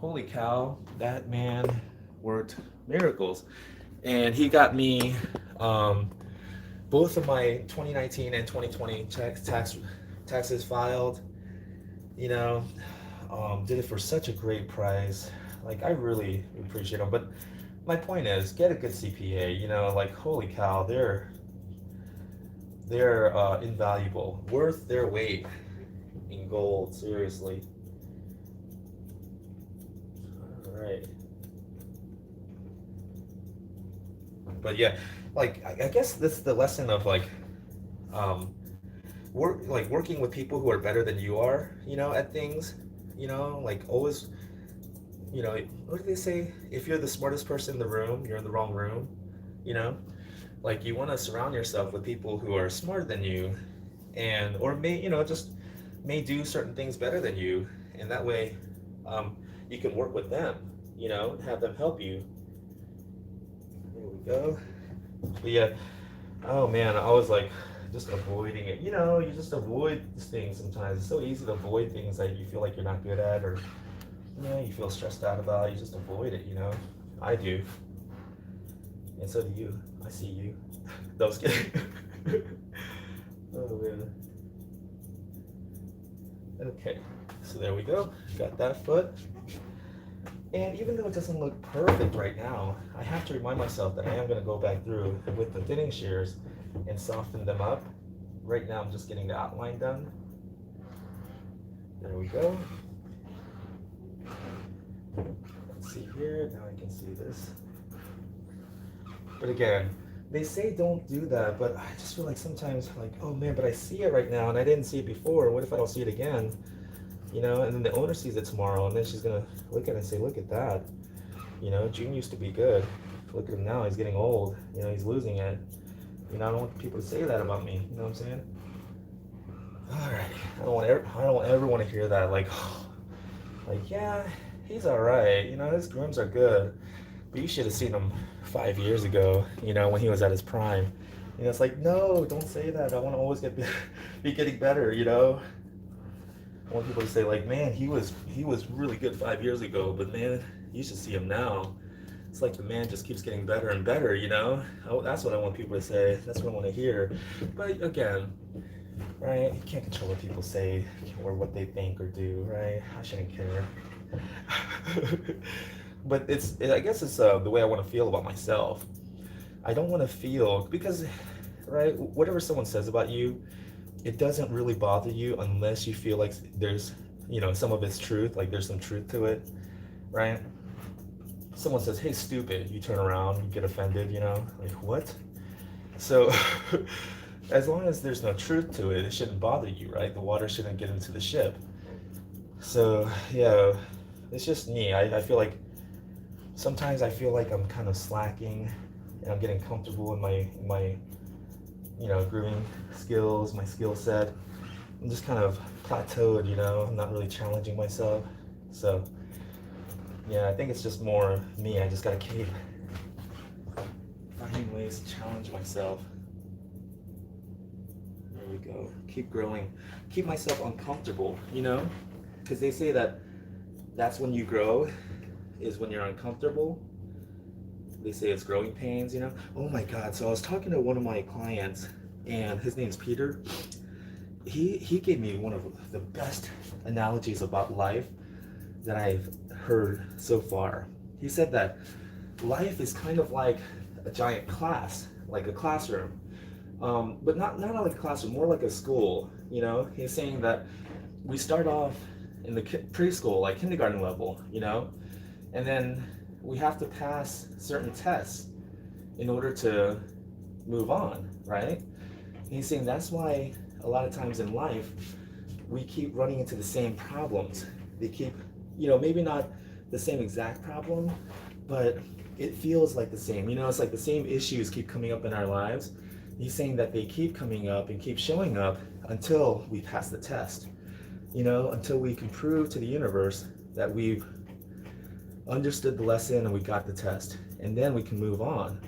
holy cow, that man worked miracles. And he got me both of my 2019 and 2020 taxes filed, you know, did it for such a great price. Like, I really appreciate them. But my point is, get a good CPA, you know, like, holy cow, They're invaluable, worth their weight in gold, seriously. All right. But yeah, like I guess that's the lesson of like um, working with people who are better than you are, at things, like always, what do they say? If you're the smartest person in the room, you're in the wrong room, you know? Like you want to surround yourself with people who are smarter than you and or may, just may do certain things better than you, and that way um, you can work with them, and have them help you. There we go. But yeah, oh man, I was like just avoiding it. You just avoid these things sometimes. It's so easy to avoid things that you feel like you're not good at or you feel stressed out about. You just avoid it. I do. And so do you. I see you. That was kidding. Oh man. Okay, so there we go. Got that foot. And even though it doesn't look perfect right now, I have to remind myself that I am going to go back through with the thinning shears and soften them up. Right now I'm just getting the outline done. There we go. Let's see here, now I can see this. But again, they say don't do that, but I just feel like sometimes like, oh man, but I see it right now and I didn't see it before. What if I don't see it again? And then the owner sees it tomorrow and then she's gonna look at it and say, look at that. June used to be good. Look at him now, he's getting old. He's losing it. I don't want people to say that about me. You know what I'm saying? All right, I don't ever want to hear that. Like, yeah, he's all right. His grooms are good, but you should have seen him 5 years ago. When he was at his prime. It's like, no, don't say that. I want to always be getting better. I want people to say like, man, he was really good 5 years ago, but man, you should see him now. It's like the man just keeps getting better and better. That's what I want people to say. That's what I want to hear. But again, right? You can't control what people say or what they think or do, right? I shouldn't care. But I guess it's the way I want to feel about myself. I don't want to feel, because, right, whatever someone says about you, it doesn't really bother you unless you feel like there's, some of it's truth, like there's some truth to it, right? Someone says, hey, stupid, you turn around, you get offended, like, what? So as long as there's no truth to it, it shouldn't bother you, right? The water shouldn't get into the ship. So yeah, it's just me. I feel like sometimes I feel like I'm kind of slacking and I'm getting comfortable in my grooming skills, my skill set. I'm just kind of plateaued, I'm not really challenging myself. So yeah, I think it's just more me. I just gotta keep finding ways to challenge myself. There we go. Keep growing. Keep myself uncomfortable, because they say that's when you grow, is when you're uncomfortable. They say it's growing pains, Oh my God, so I was talking to one of my clients, and his name's Peter. He gave me one of the best analogies about life that I've heard so far. He said that life is kind of like a giant class, like a classroom, but not like a classroom, more like a school. He's saying that we start off in the preschool, like kindergarten level, and then we have to pass certain tests in order to move on, right? He's saying that's why a lot of times in life we keep running into the same problems. They keep, maybe not the same exact problem, but it feels like the same. It's like the same issues keep coming up in our lives. He's saying that they keep coming up and keep showing up until we pass the test, until we can prove to the universe that we've understood the lesson and we got the test, and then we can move on.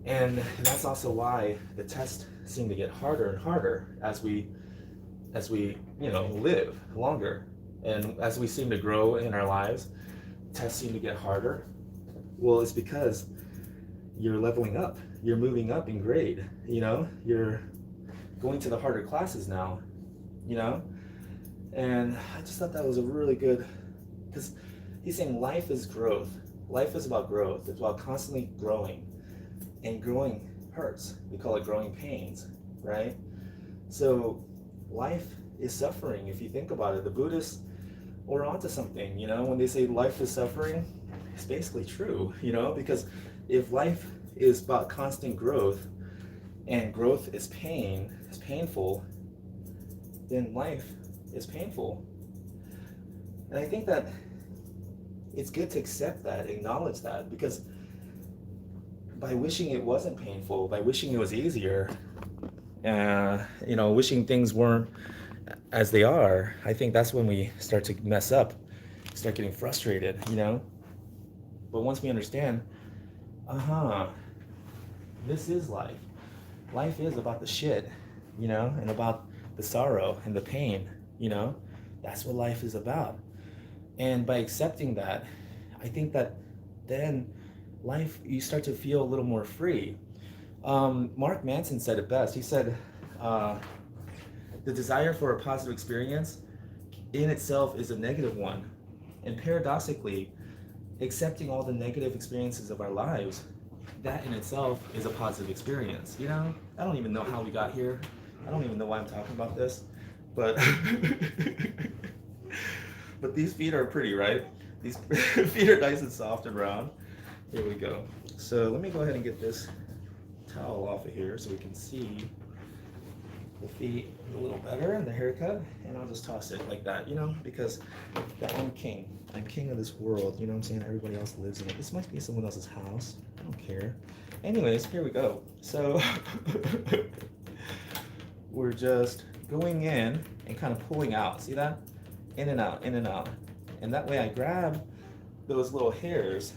And that's also why the tests seem to get harder and harder as we live longer, and as we seem to grow in our lives, tests seem to get harder. Well, it's because you're leveling up, you're moving up in grade, you're going to the harder classes now, and I just thought that was a really good, because he's saying life is growth. Life is about growth. It's about constantly growing. And growing hurts. We call it growing pains. right? So life is suffering. If you think about it, the Buddhists were onto something, you know, when they say life is suffering, it's basically true, you know, because if life is about constant growth and growth is pain, it's painful, then life is painful. And I think that it's good to accept that, acknowledge that, because by wishing it wasn't painful, by wishing it was easier, you know, wishing things weren't as they are, I think that's when we start to mess up, start getting frustrated, you know. But once we understand, uh-huh, this is life. Life is about the shit, you know, and about the sorrow and the pain, you know. That's what life is about. And by accepting that, I think that then life, you start to feel a little more free. Mark Manson said it best. He said, uh, the desire for a positive experience in itself is a negative one. And paradoxically, accepting all the negative experiences of our lives, that in itself is a positive experience. You know, I don't even know how we got here. I don't even know why I'm talking about this, but but these feet are pretty, right? These feet are nice and soft and round. Here we go. So let me go ahead and get this towel off of here so we can see the feet a little better and the haircut, and I'll just toss it like that, you know, because I'm king. I'm king of this world, you know what I'm saying? Everybody else lives in it. This must be someone else's house. I don't care. Anyways, here we go. So we're just going in and kind of pulling out. See that? In and out, in and out. And that way I grab those little hairs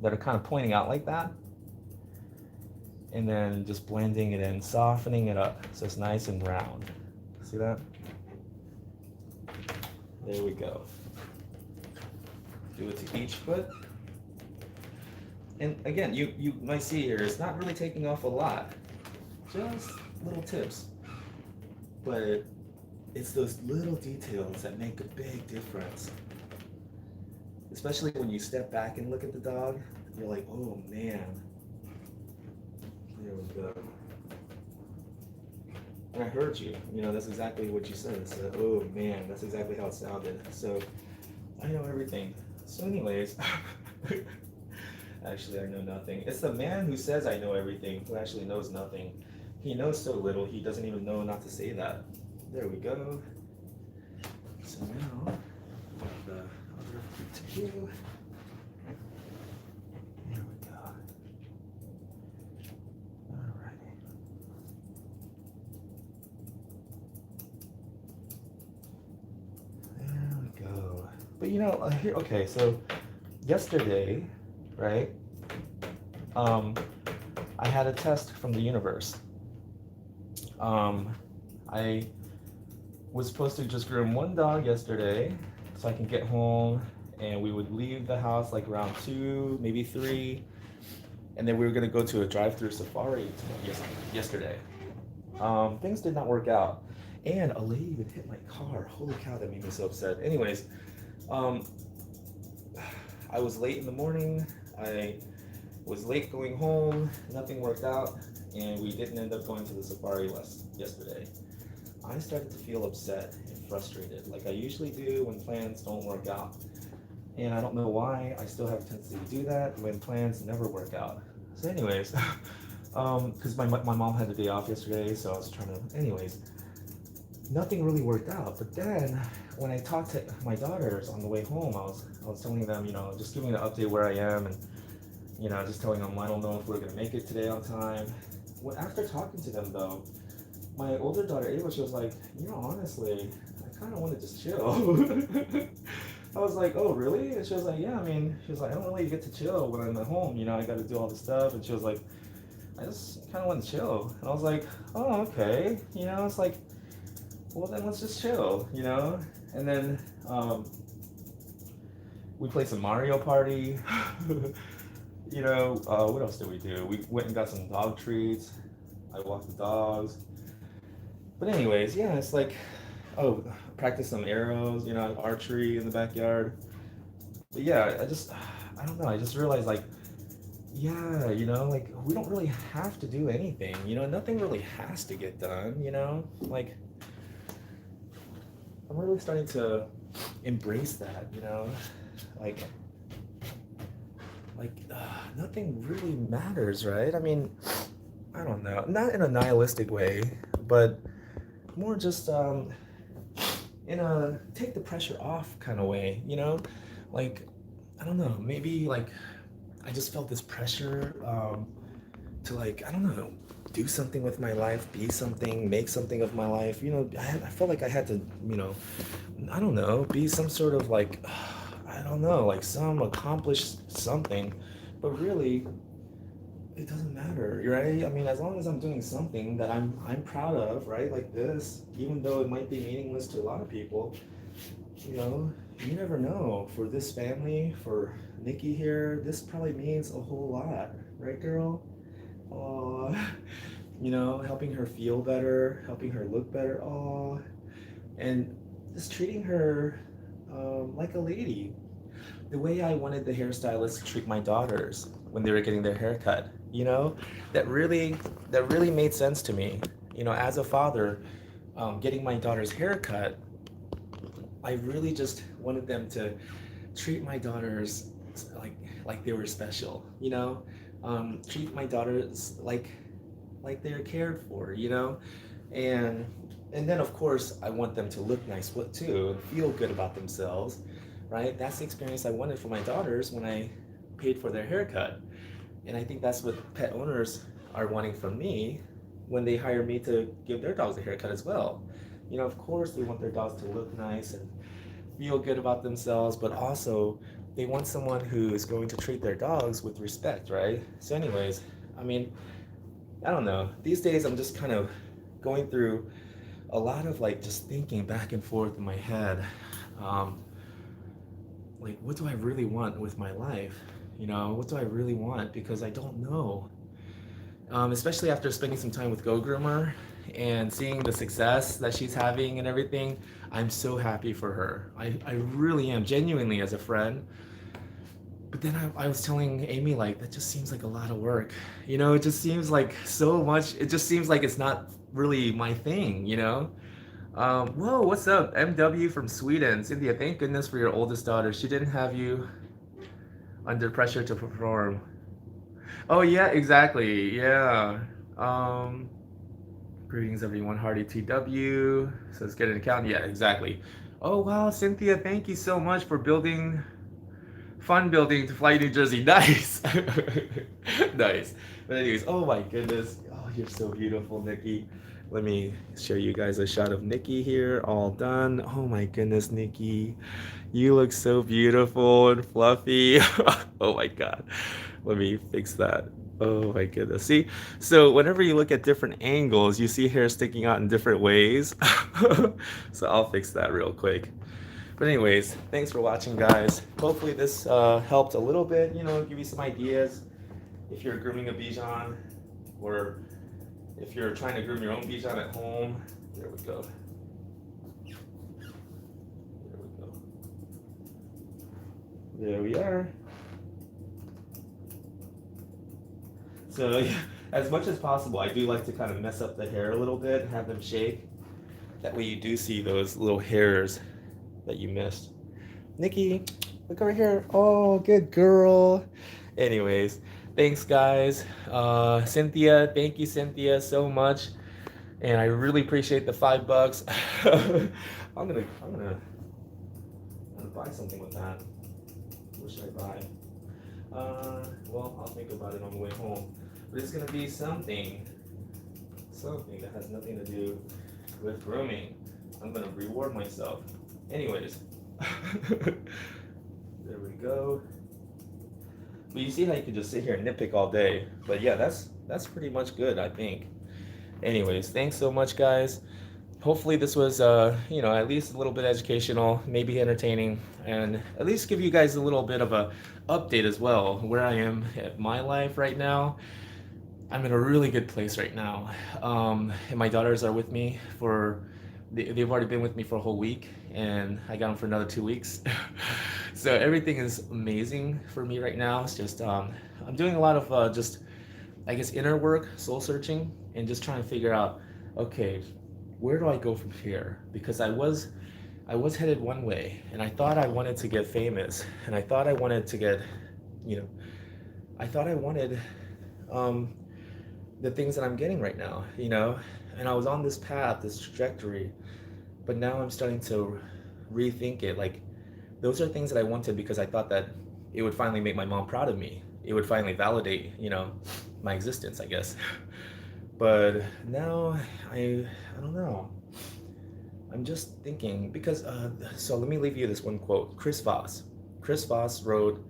that are kind of pointing out like that, and then just blending it in, softening it up so it's nice and round. See that? There we go. Do it to each foot. And again, you might see here, it's not really taking off a lot, just little tips. But it's those little details that make a big difference. Especially when you step back and look at the dog, you're like, oh man. There we go. And I heard you. You know, that's exactly what you said. So, oh man, that's exactly how it sounded. So, I know everything. So anyways, actually I know nothing. It's the man who says I know everything who actually knows nothing. He knows so little, he doesn't even know not to say that. There we go. So now, got the other feet to you. There we go. Alrighty. There we go. But you know, here, okay, so yesterday, right, I had a test from the universe. I was supposed to just groom one dog yesterday so I can get home, and we would leave the house like around 2, maybe 3, and then we were gonna go to a drive-through safari yesterday. Things did not work out, and a lady even hit my car. Holy cow, that made me so upset. Anyways, I was late in the morning. I was late going home. Nothing worked out, and we didn't end up going to the safari yesterday. I started to feel upset and frustrated, like I usually do when plans don't work out. And I don't know why I still have a tendency to do that when plans never work out. So anyways, because my mom had the day off yesterday, so I was trying to, anyways, nothing really worked out. But then when I talked to my daughters on the way home, I was telling them, you know, just giving an update where I am, and you know, just telling them I don't know if we're gonna make it today on time. Well, after talking to them though, my older daughter Ava, she was like, you know, honestly, I kind of want to just chill. I was like, oh really? And she was like, yeah, I mean, she was like, I don't really get to chill when I'm at home, you know, I got to do all this stuff. And she was like, I just kind of want to chill. And I was like, oh, okay. You know, it's like, well then let's just chill, you know? And then we played some Mario Party. You know, what else did we do? We went and got some dog treats. I walked the dogs. But anyways, yeah, it's like, oh, practice some arrows, you know, archery in the backyard. But yeah, I don't know, I just realized like yeah, like we don't really have to do anything, nothing really has to get done, like I'm really starting to embrace that, like nothing really matters, right? I mean, I don't know, not in a nihilistic way, but more just in a take the pressure off kind of way, like I don't know, maybe like I just felt this pressure to like I don't know, do something with my life, be something, make something of my life. I felt like I had to, I don't know, be some sort of like I don't know, like some accomplished something, but really it doesn't matter, right? I mean, as long as I'm doing something that I'm proud of, right? Like this, even though it might be meaningless to a lot of people, you know, you never know. For this family, for Nikki here, this probably means a whole lot, right, girl? Oh, helping her feel better, helping her look better. Oh, and just treating her like a lady, the way I wanted the hairstylist to treat my daughters when they were getting their hair cut. That really made sense to me. As a father, getting my daughter's hair cut, I really just wanted them to treat my daughters like they were special. Treat my daughters like they're cared for. And then of course I want them to look nice too and feel good about themselves, right? That's the experience I wanted for my daughters when I paid for their haircut. And I think that's what pet owners are wanting from me when they hire me to give their dogs a haircut as well. Of course they want their dogs to look nice and feel good about themselves, but also they want someone who is going to treat their dogs with respect, right? So anyways, I mean, I don't know. These days I'm just kind of going through a lot of like just thinking back and forth in my head. Um, like, what do I really want with my life? What do I really want? Because I don't know. Especially after spending some time with Go Groomer and seeing the success that she's having and everything, I'm so happy for her. I really am, genuinely, as a friend. But then I was telling Amy, like, that just seems like a lot of work. It just seems like so much. It just seems like it's not really my thing. Whoa, what's up? MW from Sweden. Cynthia, thank goodness for your oldest daughter. She didn't have you under pressure to perform. Oh, yeah, exactly. Yeah. Um, Greetings, everyone. Hardy TW says get an account. Yeah, exactly. Oh, wow, Cynthia, thank you so much for fun building to fly New Jersey. Nice. Nice. But anyways, oh my goodness. Oh, you're so beautiful, Nikki. Let me show you guys a shot of Nikki here, all done. Oh my goodness, Nikki. You look so beautiful and fluffy. Oh my God. Let me fix that. Oh my goodness. See, so whenever you look at different angles, you see hair sticking out in different ways. So I'll fix that real quick. But anyways, thanks for watching, guys. Hopefully this helped a little bit, give you some ideas if you're grooming a Bichon, or if you're trying to groom your own Bichon at home. There we go. There we go. There we are. So as much as possible, I do like to kind of mess up the hair a little bit and have them shake. That way you do see those little hairs that you missed. Nikki, look over here. Oh, good girl. Anyways, thanks guys. Cynthia, thank you, Cynthia, so much. And I really appreciate the $5. I'm gonna buy something with that. What should I buy? Well, I'll think about it on the way home. But it's gonna be something that has nothing to do with grooming. I'm gonna reward myself. Anyways, there we go. But you see how you can just sit here and nitpick all day. But yeah, that's pretty much good, I think. Anyways, thanks so much, guys. Hopefully this was, at least a little bit educational, maybe entertaining, and at least give you guys a little bit of a update as well, where I am at my life right now. I'm in a really good place right now. And my daughters are with me they've already been with me for a whole week, and I got them for another 2 weeks. So everything is amazing for me right now. It's just I'm doing a lot of just I guess inner work, soul searching, and just trying to figure out, okay, where do I go from here? Because I was headed one way, and I thought I wanted to get famous, and I thought I wanted to get, you know, I thought I wanted um, the things that I'm getting right now, and I was on this path, this trajectory, but now I'm starting to rethink it. Like, those are things that I wanted because I thought that it would finally make my mom proud of me. It would finally validate, my existence, I guess. But now I don't know. I'm just thinking because so let me leave you this one quote. Chris Voss. Chris Voss wrote,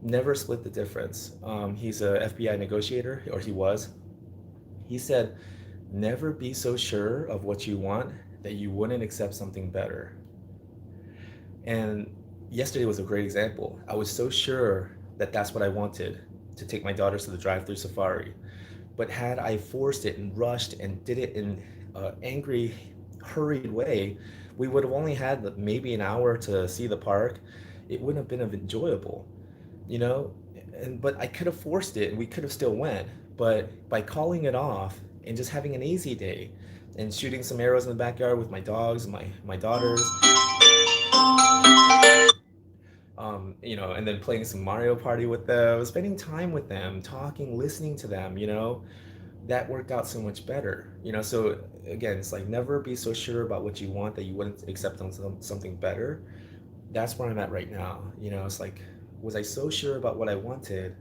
"Never split the difference." He's a FBI negotiator, or he was. He said, "Never be so sure of what you want that you wouldn't accept something better." And yesterday was a great example. I was so sure that that's what I wanted, to take my daughters to the drive-through safari. But had I forced it and rushed and did it in an angry, hurried way, we would have only had maybe an hour to see the park. It wouldn't have been enjoyable, you know? But I could have forced it and we could have still went. But by calling it off and just having an easy day and shooting some arrows in the backyard with my dogs, my daughters, and then playing some Mario Party with them, spending time with them, talking, listening to them, that worked out so much better. So again, it's like never be so sure about what you want that you wouldn't accept something better. That's where I'm at right now. It's like, was I so sure about what I wanted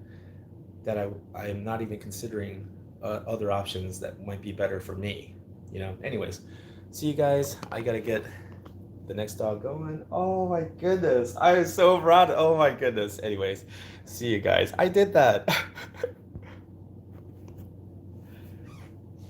that I am not even considering other options that might be better for me. Anyways, see you guys. I gotta get the next dog going. Oh my goodness, I am so proud. Oh my goodness. Anyways, see you guys. I did that.